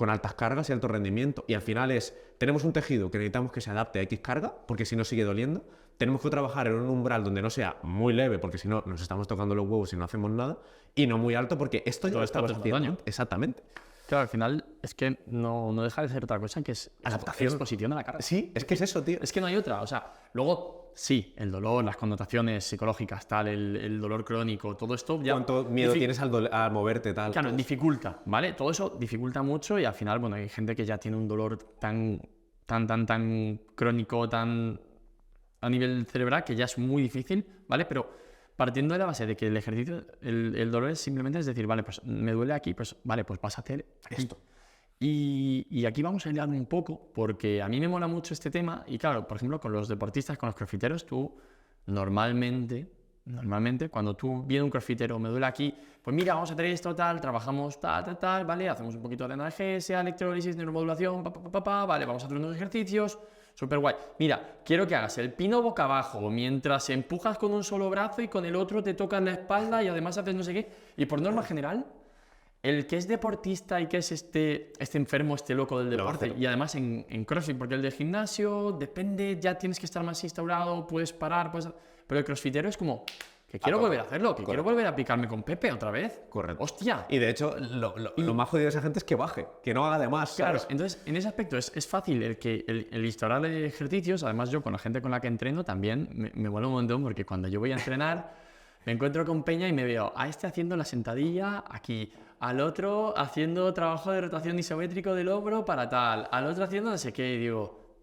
altas cargas y alto rendimiento. Y al final tenemos un tejido que necesitamos que se adapte a X carga, porque si no sigue doliendo. Tenemos que trabajar en un umbral donde no sea muy leve, porque si no nos estamos tocando los huevos y no hacemos nada, y no muy alto, porque esto ya lo estamos haciendo. Exactamente.
Claro, al final es que no deja de ser otra cosa que es
adaptación,
exposición a la carga.
Sí, es que es eso, tío.
Es que no hay otra. O sea, luego sí, el dolor, las connotaciones psicológicas, tal, el dolor crónico, todo esto ya...
¿Cuánto miedo tienes a moverte, tal?
Claro, dificulta, ¿vale? Todo eso dificulta mucho y al final, bueno, hay gente que ya tiene un dolor tan crónico, tan a nivel cerebral, que ya es muy difícil, ¿vale? Pero partiendo de la base de que el ejercicio, el dolor es simplemente es decir, vale, pues me duele aquí, pues vale, pues vas a hacer esto. Y aquí vamos a hilar un poco, porque a mí me mola mucho este tema, y claro, por ejemplo, con los deportistas, con los crossfiteros, tú normalmente, cuando tú vienes un crossfitero, me duele aquí, pues mira, vamos a hacer esto, tal, trabajamos tal, ¿vale? Hacemos un poquito de analgesia, electrólisis, neuromodulación, vale, vamos a hacer unos ejercicios, súper guay. Mira, quiero que hagas el pino boca abajo, mientras empujas con un solo brazo y con el otro te tocas la espalda y además haces no sé qué, y por norma general... El que es deportista y que es este enfermo, este loco del deporte, y además en CrossFit, porque el de gimnasio depende, ya tienes que estar más instaurado, puedes parar, pero el crossfitero es como, que quiero volver a hacerlo, que quiero volver a picarme con Pepe otra vez.
Correcto.
¡Hostia!
Y de hecho, lo más jodido de esa gente es que baje, que no haga de más.
Claro,
¿sabes?
entonces en ese aspecto es fácil el instaurar ejercicios. Además, yo con la gente con la que entreno también me vuelve un montón, porque cuando yo voy a entrenar me encuentro con Peña y me veo a este haciendo la sentadilla aquí, al otro haciendo trabajo de rotación isométrico del hombro para tal, al otro haciendo no sé qué, y digo,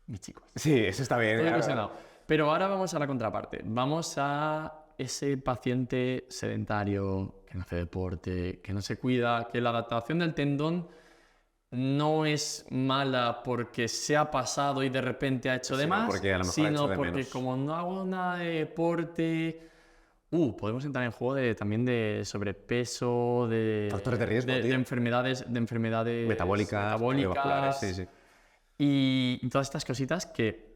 mis chicos.
Sí, eso está bien.
Estoy ilusionado. Pero ahora vamos a la contraparte. Vamos a ese paciente sedentario que no hace deporte, que no se cuida, que la adaptación del tendón no es mala porque se ha pasado y de repente ha hecho de más, sino porque como no hago nada de deporte... podemos entrar en juego también de sobrepeso, de
factores de riesgo,
de enfermedades
metabólicas, sí.
Y todas estas cositas que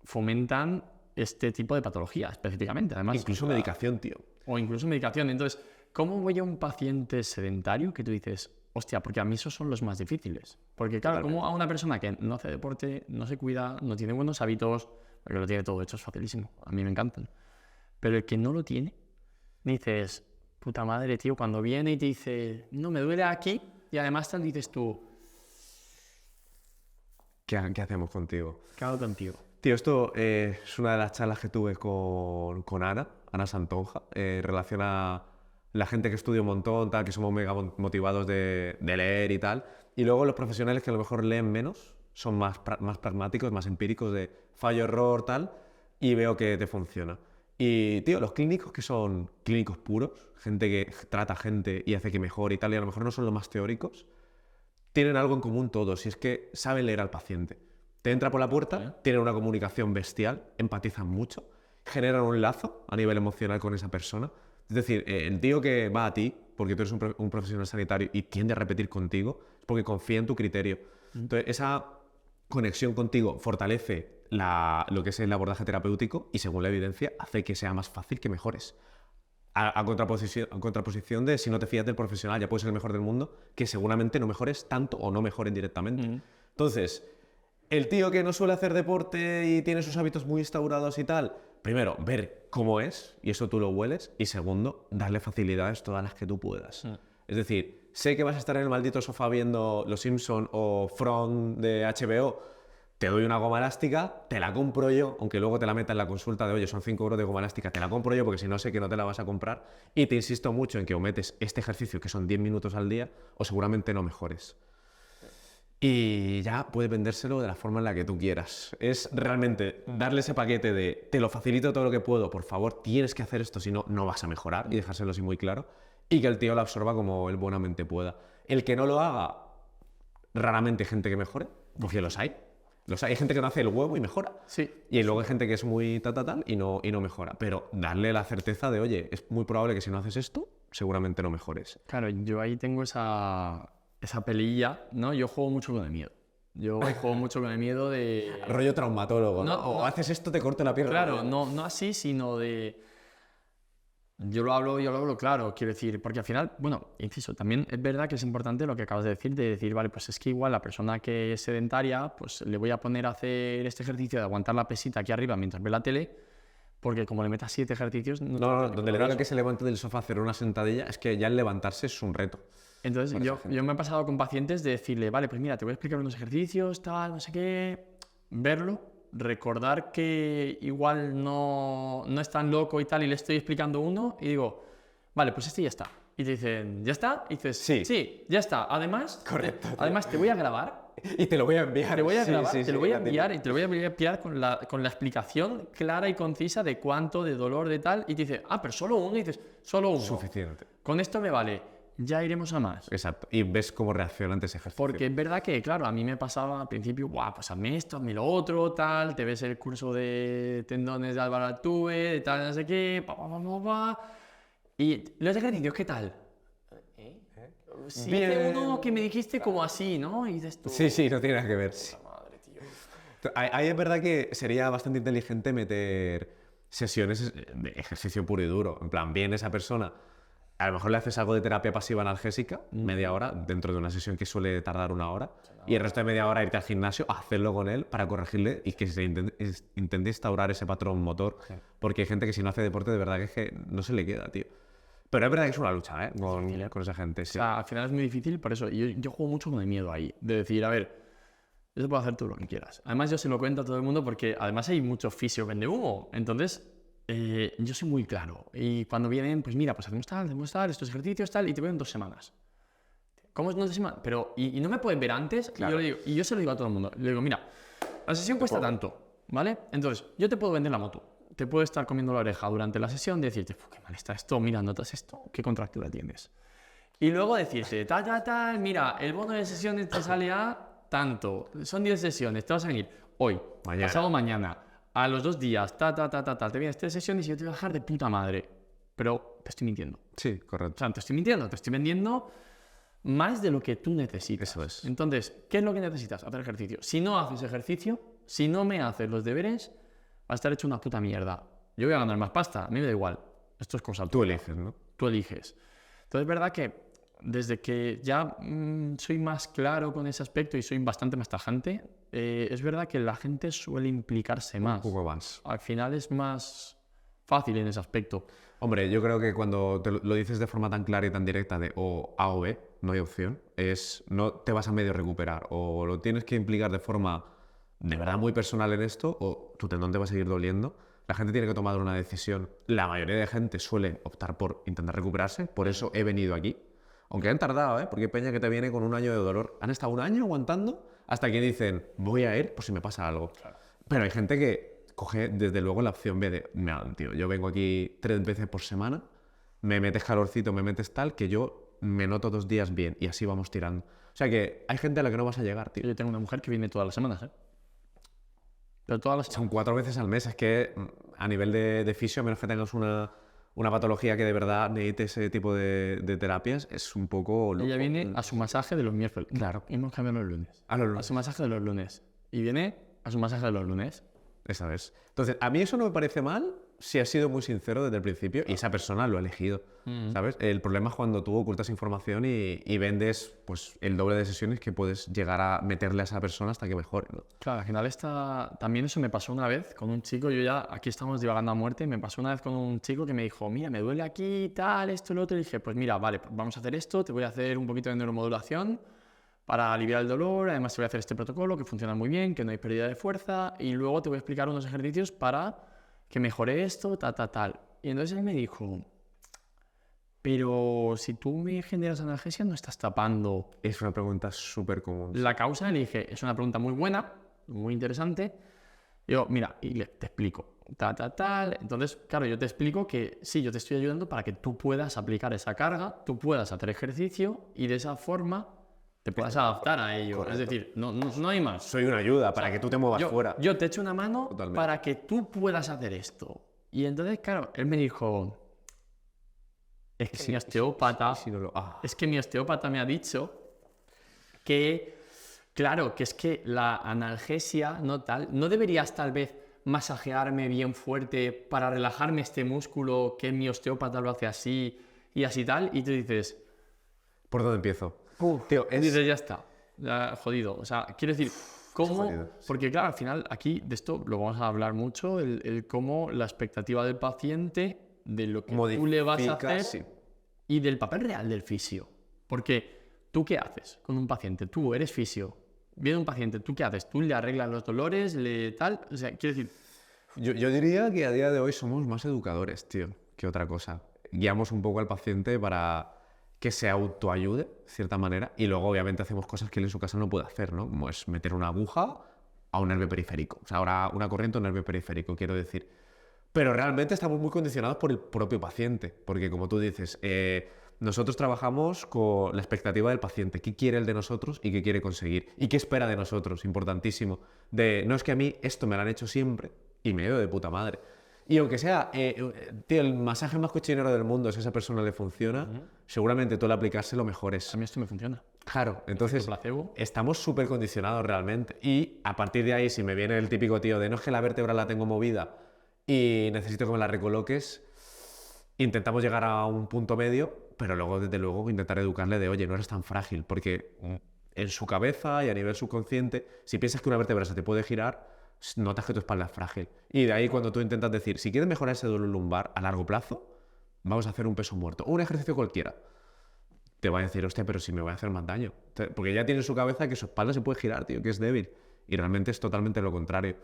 fomentan este tipo de patología específicamente. Además,
incluso medicación, tío.
O incluso medicación. Entonces, ¿cómo voy a un paciente sedentario que tú dices, hostia, porque a mí esos son los más difíciles? Porque claro, como a una persona que no hace deporte, no se cuida, no tiene buenos hábitos, porque lo tiene todo hecho, es facilísimo. A mí me encantan. Pero el que no lo tiene, dices, puta madre, tío, cuando viene y te dice, no, me duele aquí, y además te dices tú,
¿qué hacemos contigo?
¿qué hago contigo?
Tío, esto es una de las charlas que tuve con Ana Santonja, en relación a la gente que estudia un montón, tal, que somos mega motivados de leer y tal, y luego los profesionales que a lo mejor leen menos, son más pragmáticos, más empíricos, de fallo-error, tal, y veo que te funciona. Y, tío, los clínicos que son clínicos puros, gente que trata gente y hace que mejore y tal, y a lo mejor no son los más teóricos, tienen algo en común todos, y es que saben leer al paciente. Te entra por la puerta, tienen una comunicación bestial, empatizan mucho, generan un lazo a nivel emocional con esa persona. Es decir, el tío que va a ti, porque tú eres un profesional sanitario y tiende a repetir contigo, es porque confía en tu criterio. Entonces, esa conexión contigo fortalece lo que es el abordaje terapéutico y, según la evidencia, hace que sea más fácil que mejores. A contraposición de si no te fías del profesional, ya puedes ser el mejor del mundo, que seguramente no mejores tanto o no mejoren directamente. Entonces, el tío que no suele hacer deporte y tiene sus hábitos muy instaurados y tal, primero, ver cómo es, y eso tú lo hueles, y segundo, darle facilidades todas las que tú puedas. Es decir, sé que vas a estar en el maldito sofá viendo Los Simpson o From de HBO, te doy una goma elástica, te la compro yo, aunque luego te la meta en la consulta de, oye, son 5 euros de goma elástica, te la compro yo porque si no sé que no te la vas a comprar, y te insisto mucho en que o metes este ejercicio, que son 10 minutos al día, o seguramente no mejores. Y ya puedes vendérselo de la forma en la que tú quieras. Es realmente darle ese paquete de te lo facilito todo lo que puedo, por favor, tienes que hacer esto, si no, no vas a mejorar, y dejárselo así muy claro, y que el tío lo absorba como él buenamente pueda. El que no lo haga, raramente hay gente que mejore, porque los hay. Hay gente que no hace el huevo y mejora.
Sí.
Y luego hay gente que es muy tal y no mejora. Pero darle la certeza de, oye, es muy probable que si no haces esto, seguramente no mejores.
Claro, yo ahí tengo esa pelilla, ¿no? Yo juego mucho con el miedo. Yo juego mucho con el miedo de...
Rollo traumatólogo, ¿no? O
No.
haces esto, te corto la pierna.
Claro, no así, sino de... Yo lo hablo claro, quiero decir, porque al final, bueno, inciso, también es verdad que es importante lo que acabas de decir, vale, pues es que igual la persona que es sedentaria, pues le voy a poner a hacer este ejercicio de aguantar la pesita aquí arriba mientras ve la tele, porque como le metas 7 ejercicios...
No, donde le da que se levante del sofá a hacer una sentadilla, es que ya el levantarse es un reto.
Entonces, yo me he pasado con pacientes de decirle, vale, pues mira, te voy a explicar unos ejercicios, tal, no sé qué, verlo, recordar que igual no es tan loco y tal, y le estoy explicando uno, y digo, vale, pues este ya está. Y te dicen, ¿ya está? Y dices, sí, ya está. Además,
correcto,
además te voy a grabar.
Y te lo voy a enviar.
Te voy a grabar,
Sí,
te lo voy a enviar y te lo voy a enviar con la explicación clara y concisa de cuánto, de dolor, de tal. Y te dice, pero solo uno. Y dices, solo uno.
Suficiente.
Con esto me vale. Ya iremos a más.
Exacto. Y ves cómo reacciona ante ese ejercicio.
Porque es verdad que, claro, a mí me pasaba al principio, pues hazme esto, hazme lo otro, tal. Te ves el curso de tendones de Álvaro Altuve, de tal, no sé qué, Y los ejercicios, ¿qué tal? Sí, hice uno que me dijiste como así, ¿no? Y dices tú...
Sí, no tiene nada que ver.
Madre, tío.
Ahí es verdad que sería bastante inteligente meter sesiones de ejercicio puro y duro. En plan, bien esa persona, a lo mejor le haces algo de terapia pasiva analgésica, media hora, dentro de una sesión que suele tardar 1 hora, y el resto de media hora irte al gimnasio, hacerlo con él para corregirle y que se intente instaurar ese patrón motor. Sí. Porque hay gente que si no hace deporte, de verdad que es que no se le queda, tío. Pero es verdad que es una lucha, con esa gente. Sí.
O sea, al final es muy difícil, por eso. Y yo juego mucho con el miedo ahí. De decir, a ver, yo te puedo hacer todo lo que quieras. Además, yo se lo cuento a todo el mundo porque además hay mucho fisio vende humo. Entonces, yo soy muy claro. Y cuando vienen, pues mira, pues hacemos tal, estos ejercicios, tal, y te veo en 2 semanas. ¿Cómo es 2 semanas? Pero, ¿y no me pueden ver antes?
Claro.
Y yo se lo digo a todo el mundo. Le digo, mira, la sesión cuesta tanto, ¿vale? Entonces, yo te puedo vender la moto. Te puedo estar comiendo la oreja durante la sesión y decirte, qué mal está esto, mira, notas esto, qué contractura tienes. Y luego decirte, tal, mira, el bono de sesiones te sale a tanto, son 10 sesiones, te vas a venir hoy, pasado mañana, a los 2 días, te vienes 3 sesiones y yo te voy a dejar de puta madre. Pero te estoy mintiendo.
Sí, correcto.
O sea, te estoy mintiendo, te estoy vendiendo más de lo que tú necesitas.
Eso es.
Entonces, ¿qué es lo que necesitas? Hacer ejercicio. Si no haces ejercicio, si no me haces los deberes, va a estar hecho una puta mierda. Yo voy a ganar más pasta, a mí me da igual. Esto es cosa
Tú eliges, ¿no?
Tú eliges. Entonces es verdad que desde que ya soy más claro con ese aspecto y soy bastante más tajante, es verdad que la gente suele implicarse más.
Un poco más.
Al final es más fácil en ese aspecto.
Hombre, yo creo que cuando te lo dices de forma tan clara y tan directa de o A o B, no hay opción, no te vas a medio recuperar. O lo tienes que implicar de forma de verdad muy personal en esto, o tu tendón te va a seguir doliendo. La gente tiene que tomar una decisión. La mayoría de gente suele optar por intentar recuperarse, por eso he venido aquí. Aunque han tardado, porque hay peña que te viene con 1 año de dolor. Han estado 1 año aguantando hasta que dicen, voy a ir por si me pasa algo. Claro. Pero hay gente que coge desde luego la opción B de, mira, tío, yo vengo aquí 3 veces por semana, me metes calorcito, me metes tal, que yo me noto 2 días bien y así vamos tirando. O sea que hay gente a la que no vas a llegar, tío.
Yo tengo una mujer que viene todas las semanas, Pero todas las...
Son 4 veces al mes. Es que a nivel de fisio, a menos que tengas una patología que de verdad necesite ese tipo de terapias, es un poco loco.
Ella viene a su masaje de los miércoles.
Claro.
Hemos cambiado los lunes.
A
su masaje de los lunes. Y viene a su masaje de los lunes.
Esa vez. Entonces, a mí eso no me parece mal si has sido muy sincero desde el principio y esa persona lo ha elegido, ¿sabes? El problema es cuando tú ocultas información y vendes pues, el doble de sesiones que puedes llegar a meterle a esa persona hasta que mejore, ¿no?
Claro, al final también eso me pasó una vez con un chico, yo ya aquí estamos divagando a muerte, me pasó una vez con un chico que me dijo, mira, me duele aquí, tal, esto, lo otro, y dije, pues mira, vale, pues vamos a hacer esto, te voy a hacer un poquito de neuromodulación para aliviar el dolor, además te voy a hacer este protocolo que funciona muy bien, que no hay pérdida de fuerza, y luego te voy a explicar unos ejercicios para que mejore esto, tal. Y entonces él me dijo, pero si tú me generas analgesia no estás tapando...
Es una pregunta súper común.
La causa, le dije, es una pregunta muy buena, muy interesante, Digo, mira, te explico. Tal. Entonces, claro, yo te explico que sí, yo te estoy ayudando para que tú puedas aplicar esa carga, tú puedas hacer ejercicio y de esa forma te puedas adaptar a ello.
Correcto.
Es decir, no hay más.
Soy una ayuda para que tú te muevas fuera.
Yo te echo una mano
Totalmente.
para que tú puedas hacer esto. Y entonces, claro, él me dijo, es que mi osteópata, es que mi osteópata me ha dicho que, claro, que es que la analgesia, no deberías tal vez masajearme bien fuerte para relajarme este músculo, que mi osteópata lo hace así y así tal, y tú dices,
¿Por dónde empiezo?
tío, dices, ya está, ya, jodido. O sea, quiero decir, ¿cómo?
jodido, sí.
Porque claro, al final aquí de esto lo vamos a hablar mucho, el cómo la expectativa del paciente, de lo que tú le vas a
Modifica,
hacer
sí.
y del papel real del fisio. Porque ¿tú qué haces con un paciente? Tú eres fisio. Viene un paciente, ¿tú qué haces? ¿Tú le arreglas los dolores? ¿Tal? O sea, quiero decir,
Yo diría que a día de hoy somos más educadores, tío, que otra cosa. Guiamos un poco al paciente para que se autoayude, de cierta manera, y luego obviamente hacemos cosas que él en su casa no puede hacer, ¿no? Como es meter una aguja a un nervio periférico. O sea, ahora una corriente a un nervio periférico, quiero decir. Pero realmente estamos muy condicionados por el propio paciente, porque como tú dices, nosotros trabajamos con la expectativa del paciente, qué quiere él de nosotros y qué quiere conseguir, y qué espera de nosotros, importantísimo. No es que a mí esto me lo han hecho siempre y me he ido de puta madre. Y aunque sea, tío, el masaje más cochinero del mundo, si a esa persona le funciona, seguramente tú al aplicarse lo mejor es.
a mí esto me funciona.
Claro, entonces
placebo.
estamos súper condicionados realmente. Y a partir de ahí, si me viene el típico tío de no es que la vértebra la tengo movida y necesito que me la recoloques, intentamos llegar a un punto medio, pero luego, desde luego, intentar educarle de, oye, no eres tan frágil, porque en su cabeza y a nivel subconsciente, si piensas que una vértebra se te puede girar, notas que tu espalda es frágil. Y de ahí cuando tú intentas decir, si quieres mejorar ese dolor lumbar a largo plazo, vamos a hacer un peso muerto, o un ejercicio cualquiera. Te va a decir, hostia, pero si me voy a hacer más daño. Porque ya tiene en su cabeza que su espalda se puede girar, tío, que es débil. Y realmente es totalmente lo contrario.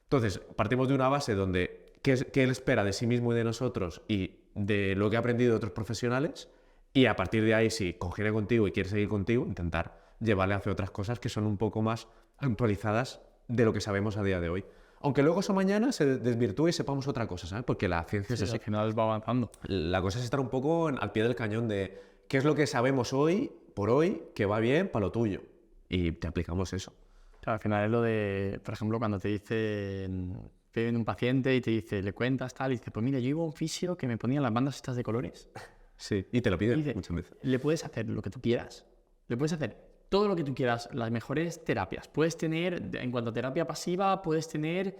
Entonces, partimos de una base donde qué él espera de sí mismo y de nosotros y de lo que ha aprendido de otros profesionales. Y a partir de ahí, si congenia contigo y quiere seguir contigo, intentar llevarle hacia otras cosas que son un poco más actualizadas de lo que sabemos a día de hoy. Aunque luego eso mañana se desvirtúe y sepamos otra cosa, ¿sabes? Porque la ciencia es
Sí,
así.
al final va avanzando.
La cosa es estar un poco al pie del cañón de qué es lo que sabemos hoy, por hoy, que va bien para lo tuyo. Y te aplicamos eso.
Claro, al final es lo de, por ejemplo, cuando te dicen, te viene un paciente y te dice, le cuentas tal, y dice, pues mira, yo iba a un fisio que me ponía las bandas estas de colores.
Sí, y te lo
Y
piden
dice,
muchas veces.
le puedes hacer lo que tú quieras. Le puedes hacer todo lo que tú quieras, las mejores terapias. Puedes tener, en cuanto a terapia pasiva, puedes tener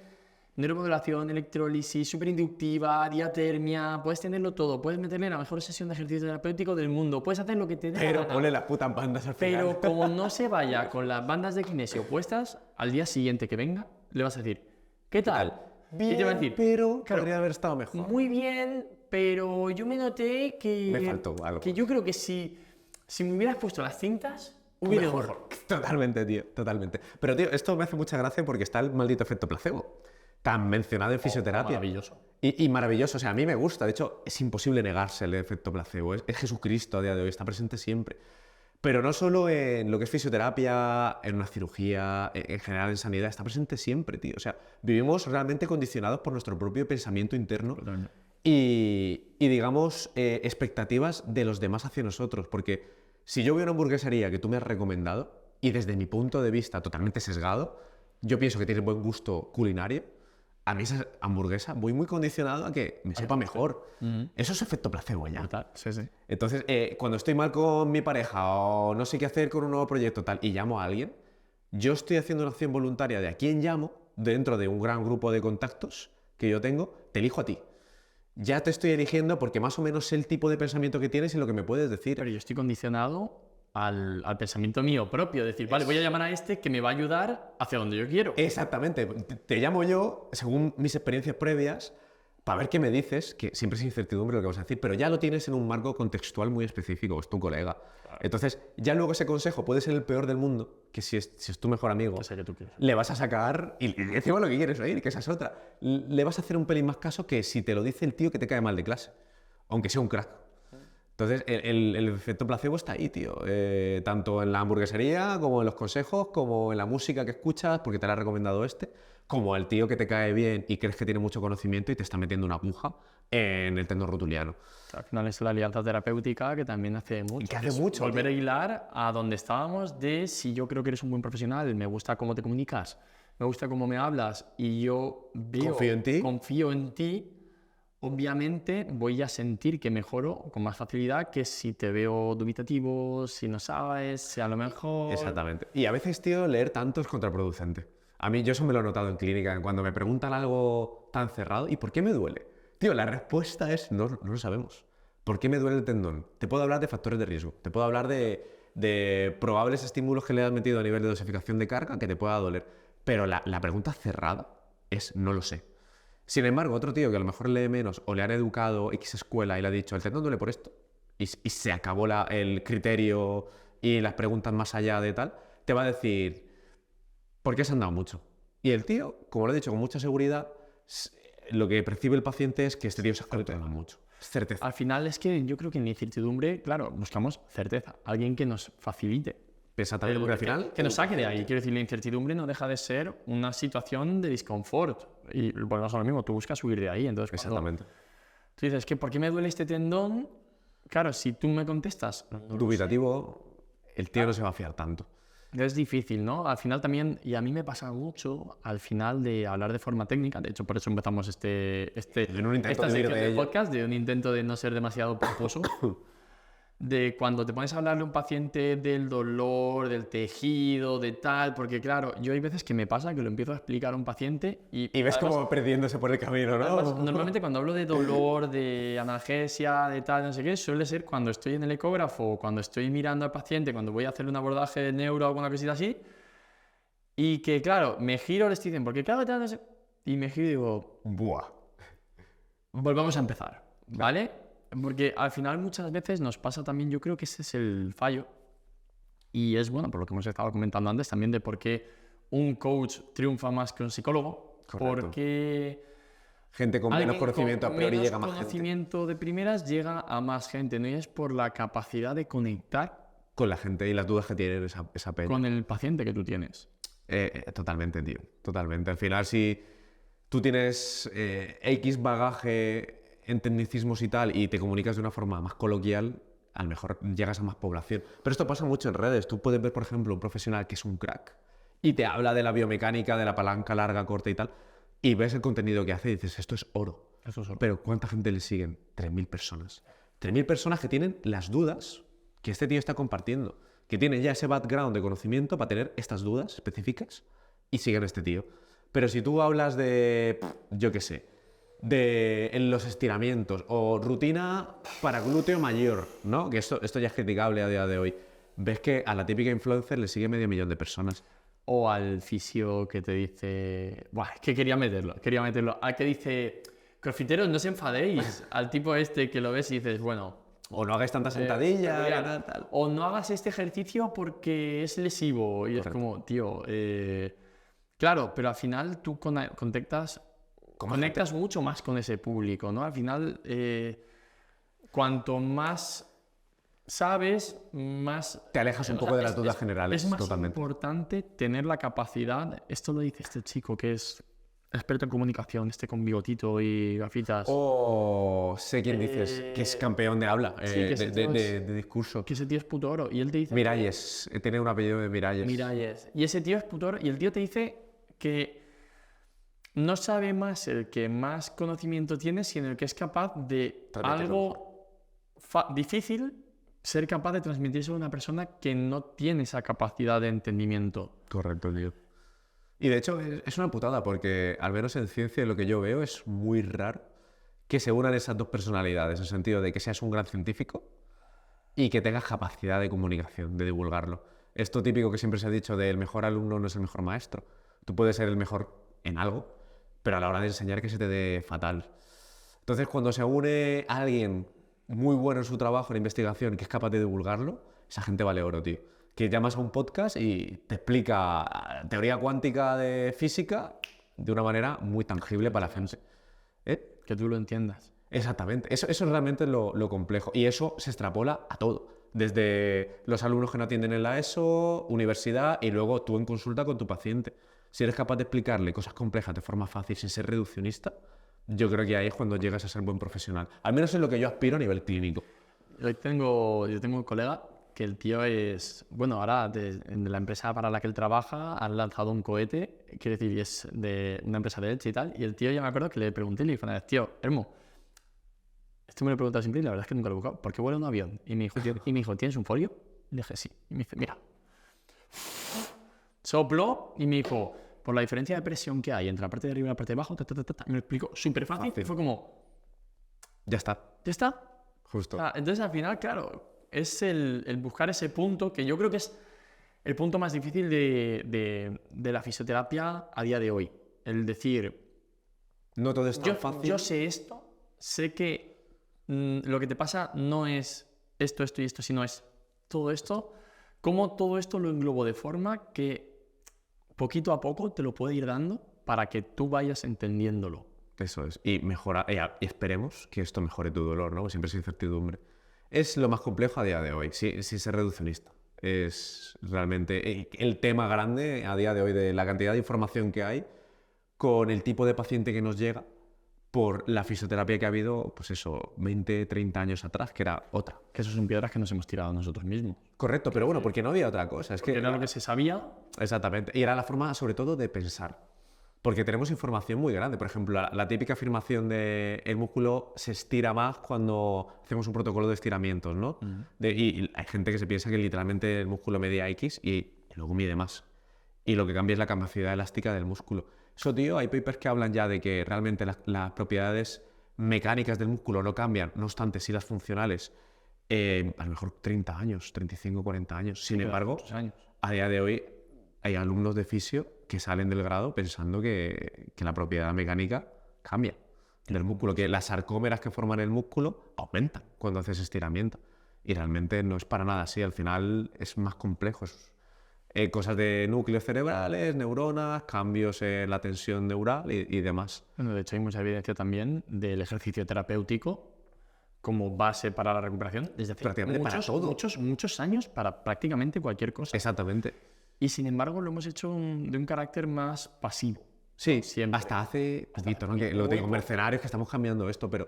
neuromodulación, electrólisis, superinductiva, diatermia, puedes tenerlo todo. Puedes meterle la mejor sesión de ejercicio terapéutico del mundo. Puedes hacer lo que te dé la
Pero
gana.
ponle las putas bandas al final.
Pero como no se vaya con las bandas de kinesio puestas, al día siguiente que venga, le vas a decir, ¿qué tal?
Bien,
y te va a decir,
pero
claro,
podría haber estado mejor.
muy bien, pero yo me noté que...
Me faltó algo.
Que yo creo que si me hubieras puesto las cintas, hubiera ido mejor.
Totalmente, tío, totalmente. Pero, tío, esto me hace mucha gracia porque está el maldito efecto placebo. Tan mencionado en fisioterapia.
Maravilloso.
Y maravilloso, o sea, a mí me gusta. De hecho, es imposible negarse el efecto placebo. Es Jesucristo a día de hoy, está presente siempre. Pero no solo en lo que es fisioterapia, en una cirugía, en general en sanidad, está presente siempre, tío. O sea, vivimos realmente condicionados por nuestro propio pensamiento interno y digamos, expectativas de los demás hacia nosotros. Porque si yo voy a una hamburguesería que tú me has recomendado y desde mi punto de vista totalmente sesgado, yo pienso que tienes buen gusto culinario, a mí esa hamburguesa voy muy condicionado a que me sepa mejor. Eso es efecto placebo ya.
Total, sí, sí.
Entonces, cuando estoy mal con mi pareja o no sé qué hacer con un nuevo proyecto tal y llamo a alguien, yo estoy haciendo una acción voluntaria de a quién llamo dentro de un gran grupo de contactos que yo tengo, te elijo a ti. Ya te estoy eligiendo porque más o menos sé el tipo de pensamiento que tienes y lo que me puedes decir.
Pero yo estoy condicionado al pensamiento mío propio. Decir, vale, voy a llamar a este que me va a ayudar hacia donde yo quiero.
Exactamente. Te llamo yo, según mis experiencias previas, para ver qué me dices, que siempre es incertidumbre lo que vas a decir, pero ya lo tienes en un marco contextual muy específico, es tu colega. Entonces, ya luego ese consejo puede ser el peor del mundo, que si es tu mejor amigo,
Que sé que tú quieres.
le vas a sacar, y encima lo que quieres oír, que esa es otra, le vas a hacer un pelín más caso que si te lo dice el tío que te cae mal de clase, aunque sea un crack. Entonces, el efecto placebo está ahí, tío. Tanto en la hamburguesería, como en los consejos, como en la música que escuchas, porque te la ha recomendado este, como al tío que te cae bien y crees que tiene mucho conocimiento y te está metiendo una aguja en el tendón rotuliano.
Al final es la alianza terapéutica que también hace mucho.
Que hace
Es
mucho,
volver
tío.
a hilar a donde estábamos de si yo creo que eres un buen profesional, me gusta cómo te comunicas, me gusta cómo me hablas y yo veo, confío en ti, obviamente voy a sentir que mejoro con más facilidad que si te veo dubitativo, si no sabes, si a lo mejor...
Exactamente. Y a veces, tío, leer tanto es contraproducente. A mí, yo eso me lo he notado en clínica, cuando me preguntan algo tan cerrado, ¿y por qué me duele? Tío, la respuesta es, no lo sabemos. ¿Por qué me duele el tendón? Te puedo hablar de factores de riesgo, te puedo hablar de probables estímulos que le has metido a nivel de dosificación de carga que te pueda doler. Pero la pregunta cerrada es, no lo sé. Sin embargo, otro tío que a lo mejor lee menos o le han educado X escuela y le ha dicho, el tendón duele por esto, y se acabó el criterio y las preguntas más allá de tal, te va a decir, ¿por qué se han dado mucho? Y el tío, como lo he dicho con mucha seguridad, lo que percibe el paciente es que este tío se ha dado mucho. Certeza.
Al final es que yo creo que en la incertidumbre, claro, buscamos certeza, alguien que nos facilite.
Exactamente, porque al final...
Que nos saque de ahí. Quiero decir, la incertidumbre no deja de ser una situación de disconfort. Y volvemos a lo mismo, tú buscas huir de ahí. Entonces,
Exactamente.
Tú dices, ¿por qué me duele este tendón? Claro, si tú me contestas...
Dubitativo, el tío no se va a fiar tanto.
Es difícil, ¿no? Al final también, y a mí me pasa mucho, al final de hablar de forma técnica, de hecho por eso empezamos
En un intento
esta
de huir
sección
de
del
ello.
podcast, de un intento de no ser demasiado pomposo, de cuando te pones a hablarle a un paciente del dolor, del tejido, de tal, porque claro, yo hay veces que me pasa que lo empiezo a explicar a un paciente y
ves
además,
como perdiéndose por el camino, ¿no?
además, normalmente cuando hablo de dolor, de analgesia, de tal, no sé qué, suele ser cuando estoy en el ecógrafo, cuando estoy mirando al paciente, cuando voy a hacerle un abordaje de neuro o alguna cosita así, y que claro, me giro, les dicen, porque claro, tal, no sé, y me giro y digo,
Buah.
volvamos a empezar, ¿vale? Porque al final muchas veces nos pasa también, yo creo que ese es el fallo, y es bueno, por lo que hemos estado comentando antes, también de por qué un coach triunfa más que un psicólogo,
Correcto.
porque
Gente con menos conocimiento a priori llega a más gente.
conocimiento de primeras llega a más gente, ¿no? Y es por la capacidad de conectar
Con la gente y las dudas que tienen esa peña.
con el paciente que tú tienes.
Totalmente, tío. Totalmente. Al final, si tú tienes X bagaje en tecnicismos y tal y te comunicas de una forma más coloquial, a lo mejor llegas a más población. Pero esto pasa mucho en redes. Tú puedes ver, por ejemplo, un profesional que es un crack y te habla de la biomecánica, de la palanca larga, corta y tal, y ves el contenido que hace y dices, esto es oro.
Eso es oro.
Pero ¿cuánta gente le siguen? 3.000 personas. 3.000 personas que tienen las dudas que este tío está compartiendo, que tienen ya ese background de conocimiento para tener estas dudas específicas y siguen a este tío. Pero si tú hablas de, yo qué sé, en los estiramientos o rutina para glúteo mayor, ¿no? Que esto ya es criticable a día de hoy. Ves que a la típica influencer le sigue 500.000 de personas.
O al fisio que te dice, buah, es que quería meterlo. Al que dice, crossfiteros, no os enfadéis. Al tipo este que lo ves y dices, bueno...
O no hagáis tantas sentadillas.
tal. O no hagas este ejercicio porque es lesivo. Y
Correcto.
es como, tío... Claro, pero al final tú conectas mucho más con ese público, ¿no? Al final, cuanto más sabes, más...
Te alejas un poco de las dudas generales.
Es más
totalmente.
importante tener la capacidad, esto lo dice este chico que es experto en comunicación, con bigotito y gafitas,
Sé quién dices, que es campeón de habla,
sí, que ese tío
de discurso.
que ese tío es puto oro. Y él te dice...
Miralles, tiene un apellido de Miralles.
Miralles. Y ese tío es puto oro. Y el tío te dice que no sabe más el que más conocimiento tiene, sino el que es capaz de algo difícil, ser capaz de transmitirse a una persona que no tiene esa capacidad de entendimiento.
Correcto, tío. Y de hecho es una putada porque, al menos en ciencia, lo que yo veo es muy raro que se unan esas dos personalidades, en el sentido de que seas un gran científico y que tengas capacidad de comunicación, de divulgarlo. Esto típico que siempre se ha dicho de el mejor alumno no es el mejor maestro. Tú puedes ser el mejor en algo, pero a la hora de enseñar que se te dé fatal. Entonces, cuando se une alguien muy bueno en su trabajo, en investigación, que es capaz de divulgarlo, esa gente vale oro, tío. Que llamas a un podcast y te explica teoría cuántica de física de una manera muy tangible para la gente.
Que tú lo entiendas.
Exactamente. Eso es realmente lo complejo. Y eso se extrapola a todo. Desde los alumnos que no atienden en la ESO, universidad y luego tú en consulta con tu paciente. Si eres capaz de explicarle cosas complejas de forma fácil sin ser reduccionista, yo creo que ahí es cuando llegas a ser buen profesional. Al menos es lo que yo aspiro a nivel clínico.
Yo tengo un colega que el tío es, bueno, ahora de la empresa para la que él trabaja han lanzado un cohete, quiere decir, y es de una empresa de Elche y tal, y el tío, ya me acuerdo que le pregunté, le dije una vez, tío, Hermo, esto me lo he preguntado siempre y la verdad es que nunca lo he buscado, ¿por qué vuela un avión? Y me dijo, ¿tienes un folio? Y le dije, sí. Y me dice, mira, sopló y me dijo, por la diferencia de presión que hay entre la parte de arriba y la parte de abajo, y me lo explicó súper fácil, y fue como,
Ya está.
¿ya está?
Justo.
Entonces, al final, claro, es el buscar ese punto que yo creo que es el punto más difícil de la fisioterapia a día de hoy. El decir,
No todo es tan fácil.
yo sé esto, sé que lo que te pasa no es esto y esto, sino es todo esto. Cómo todo esto lo englobo de forma que poquito a poco te lo puede ir dando para que tú vayas entendiéndolo.
Eso es. Y mejora, y esperemos que esto mejore tu dolor, ¿no? Siempre es incertidumbre. Es lo más complejo a día de hoy, sí ser reduccionista. Es realmente el tema grande a día de hoy de la cantidad de información que hay con el tipo de paciente que nos llega por la fisioterapia que ha habido, pues eso, 20, 30 años atrás, que era otra.
Que eso son piedras que nos hemos tirado nosotros mismos.
Correcto, pero bueno, porque no había otra cosa. Es que
Era lo que se sabía.
Exactamente. Y era la forma, sobre todo, de pensar. Porque tenemos información muy grande. Por ejemplo, la típica afirmación de el músculo se estira más cuando hacemos un protocolo de estiramientos, ¿no? Y hay gente que se piensa que literalmente el músculo medía X y luego mide más. Y lo que cambia es la capacidad elástica del músculo. Eso, tío, hay papers que hablan ya de que realmente las propiedades mecánicas del músculo no cambian, no obstante, sí las funcionales, a lo mejor 30 años, 35, 40 años. Sin embargo, a día de hoy hay alumnos de fisio que salen del grado pensando que la propiedad mecánica cambia del músculo, que las sarcómeras que forman el músculo aumentan cuando haces estiramiento. Y realmente no es para nada así, al final es más complejo. Cosas de núcleos cerebrales, neuronas, cambios en la tensión neural y demás.
Bueno, de hecho, hay mucha evidencia también del ejercicio terapéutico como base para la recuperación desde hace
Prácticamente para todo.
muchos años para prácticamente cualquier cosa.
Exactamente.
Y sin embargo lo hemos hecho de un carácter más pasivo.
Sí,
siempre.
hasta hace poquito, ¿no? Que lo digo, mercenarios, que estamos cambiando esto, pero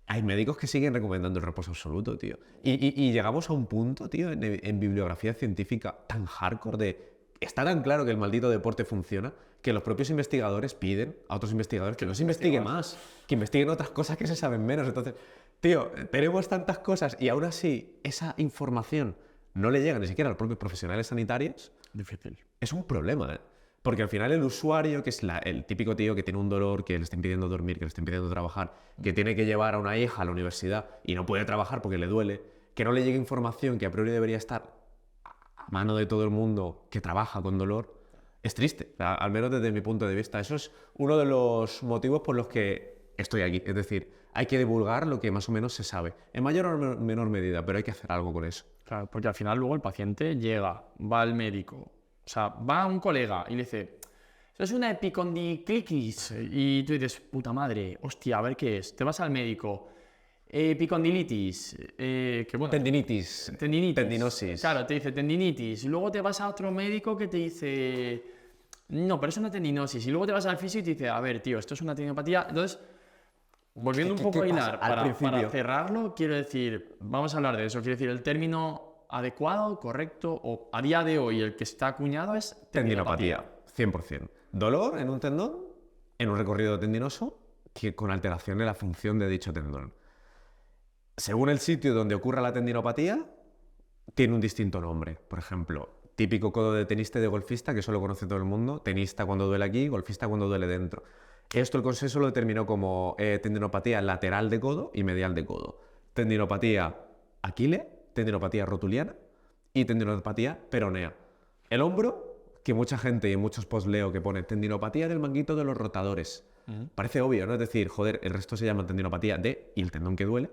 hay médicos que siguen recomendando el reposo absoluto, tío. Y llegamos a un punto, tío, en bibliografía científica tan hardcore de... Está tan claro que el maldito deporte funciona que los propios investigadores piden a otros investigadores que no se investigue más, que investiguen otras cosas que se saben menos. Entonces, tío, tenemos tantas cosas y aún así esa información no le llega ni siquiera a los propios profesionales sanitarios.
Difícil.
Es un problema, ¿eh? Porque al final el usuario, que es el típico tío que tiene un dolor, que le está impidiendo dormir, que le está impidiendo trabajar, que tiene que llevar a una hija a la universidad y no puede trabajar porque le duele, que no le llegue información que a priori debería estar a mano de todo el mundo que trabaja con dolor, es triste, al menos desde mi punto de vista. Eso es uno de los motivos por los que estoy aquí. Es decir, hay que divulgar lo que más o menos se sabe, en mayor o menor medida, pero hay que hacer algo con eso.
Claro, porque al final luego el paciente llega, va al médico, o sea, va a un colega y le dice, eso es una epicondilitis, y tú dices, puta madre, hostia, a ver qué es. Te vas al médico, epicondilitis, que bueno,
Tendinitis, tendinosis.
Claro, te dice tendinitis. Y luego te vas a otro médico que te dice, no, pero es una tendinosis. Y luego te vas al fisio y te dice, a ver, tío, esto es una tendinopatía. Entonces, volviendo un poco a hilar, para cerrarlo, quiero decir, vamos a hablar de eso. Quiero decir, el término adecuado, correcto, o a día de hoy el que está acuñado es
tendinopatía. 100%. Dolor en un tendón, en un recorrido tendinoso, que con alteración de la función de dicho tendón. Según el sitio donde ocurra la tendinopatía, tiene un distinto nombre. Por ejemplo, típico codo de tenista y de golfista, que eso lo conoce todo el mundo. Tenista cuando duele aquí, golfista cuando duele dentro. Esto el consenso lo determinó como tendinopatía lateral de codo y medial de codo. Tendinopatía Aquile, tendinopatía rotuliana y tendinopatía peronea. El hombro, que mucha gente y en muchos posts leo que pone tendinopatía del manguito de los rotadores. Parece obvio, ¿no? Es decir, joder, el resto se llama tendinopatía de y el tendón que duele,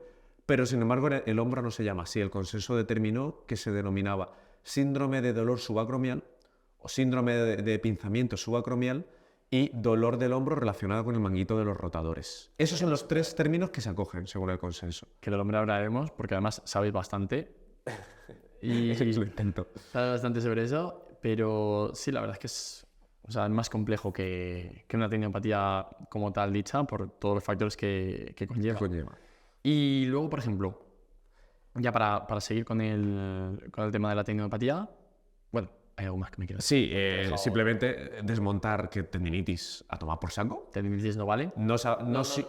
pero sin embargo el hombro no se llama así. El consenso determinó que se denominaba síndrome de dolor subacromial o síndrome de pinzamiento subacromial y dolor del hombro relacionado con el manguito de los rotadores. Esos son los tres términos que se acogen según el consenso.
Que del hombre hablaremos porque además sabéis bastante. Y
lo intento.
sabes bastante sobre eso, pero sí, la verdad es que O sea, es más complejo que una tendinopatía como tal dicha por todos los factores que conlleva. Y luego, por ejemplo, ya para seguir con el tema de la tendinopatía, bueno, ¿hay algo más que me quieras?
Sí, simplemente desmontar que tendinitis a tomar por saco.
Tendinitis no vale.
No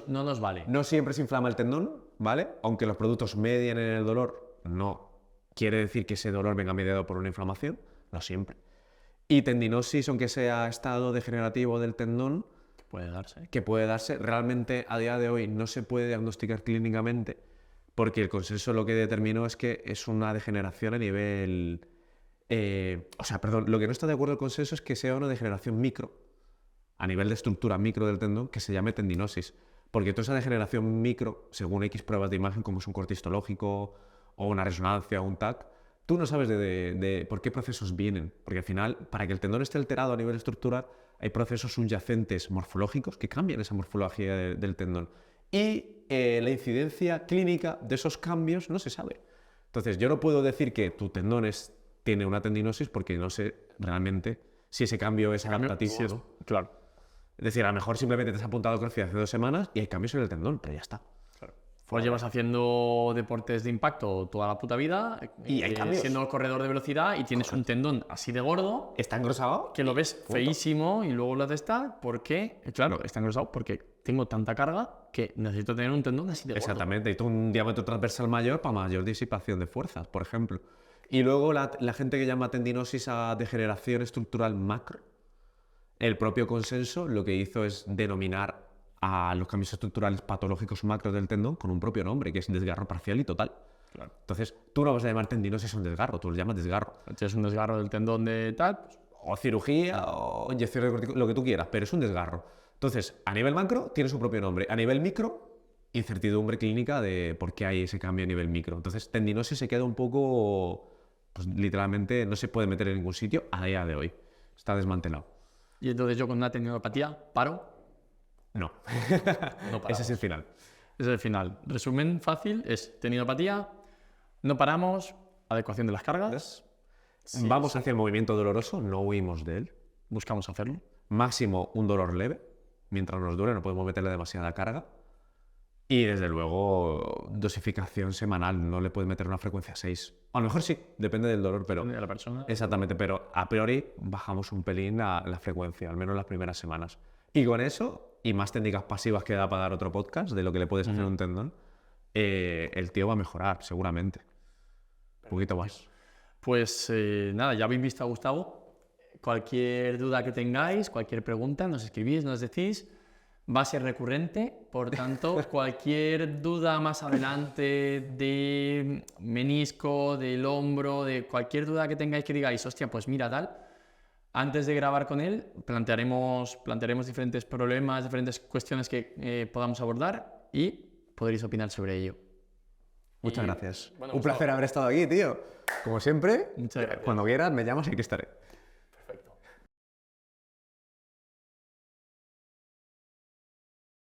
nos vale.
No siempre se inflama el tendón, ¿vale? Aunque los productos medien en el dolor, no quiere decir que ese dolor venga mediado por una inflamación, no siempre. Y tendinosis, aunque sea estado degenerativo del tendón, que puede darse, realmente a día de hoy no se puede diagnosticar clínicamente porque el consenso lo que determinó es que es una degeneración a nivel... lo que no está de acuerdo el consenso es que sea una degeneración micro, a nivel de estructura micro del tendón, que se llame tendinosis. Porque toda esa degeneración micro, según X pruebas de imagen, como es un corte histológico o una resonancia o un TAC, tú no sabes de por qué procesos vienen. Porque al final, para que el tendón esté alterado a nivel estructural, hay procesos subyacentes morfológicos que cambian esa morfología del tendón. Y la incidencia clínica de esos cambios no se sabe. Entonces, yo no puedo decir que tu tendón tiene una tendinosis porque no sé realmente si ese cambio es adaptativo o no.
Claro.
Es decir, a lo mejor simplemente te has apuntado a CrossFit hace 2 semanas y hay cambios en el tendón, pero ya está.
Pues llevas haciendo deportes de impacto toda la puta vida
y hay cambios.
Siendo corredor de velocidad y tienes un tendón así de gordo.
¿Está engrosado?
Que lo ves feísimo y luego lo haces tal. ¿Por qué? Claro, está engrosado porque tengo tanta carga que necesito tener un tendón así de gordo.
Exactamente, y tú un diámetro transversal mayor para mayor disipación de fuerzas, por ejemplo. Y luego la gente que llama tendinosis a degeneración estructural macro, el propio consenso lo que hizo es denominar a los cambios estructurales patológicos macros del tendón con un propio nombre, que es desgarro parcial y total.
Claro.
Entonces, tú no vas a llamar tendinosis a un desgarro, tú lo llamas desgarro.
Si es un desgarro del tendón de tal, pues,
o cirugía, o inyección de corticoides, lo que tú quieras, pero es un desgarro. Entonces, a nivel macro, tiene su propio nombre. A nivel micro, incertidumbre clínica de por qué hay ese cambio a nivel micro. Entonces, tendinosis se queda un poco, pues literalmente no se puede meter en ningún sitio a día de hoy. Está desmantelado.
Y entonces yo con una tendinopatía paro.
No. Ese es el final.
Ese es el final. Resumen fácil es tendinopatía, no paramos, adecuación de las cargas.
Sí, vamos hacia el movimiento doloroso, no huimos de él.
Buscamos hacerlo.
Máximo un dolor leve. Mientras nos dure, no podemos meterle demasiada carga. Y desde luego, dosificación semanal. No le puedes meter una frecuencia 6. A lo mejor sí, depende del dolor, pero...
Depende de la persona.
Exactamente, pero a priori bajamos un pelín la frecuencia, al menos las primeras semanas. Y con eso, y más técnicas pasivas que da para dar otro podcast de lo que le puedes hacer a un tendón, el tío va a mejorar, seguramente. Un poquito más.
Pues nada, ya habéis visto a Gustavo. Cualquier duda que tengáis, cualquier pregunta, nos escribís, nos decís. Va a ser recurrente, por tanto, cualquier duda más adelante de menisco, del hombro, de cualquier duda que tengáis que digáis, hostia, pues mira tal, antes de grabar con él plantearemos diferentes problemas, diferentes cuestiones que podamos abordar y podréis opinar sobre ello.
Muchas gracias. Bueno, un placer haber estado aquí, tío. Como siempre, cuando quieras me llamas y aquí estaré.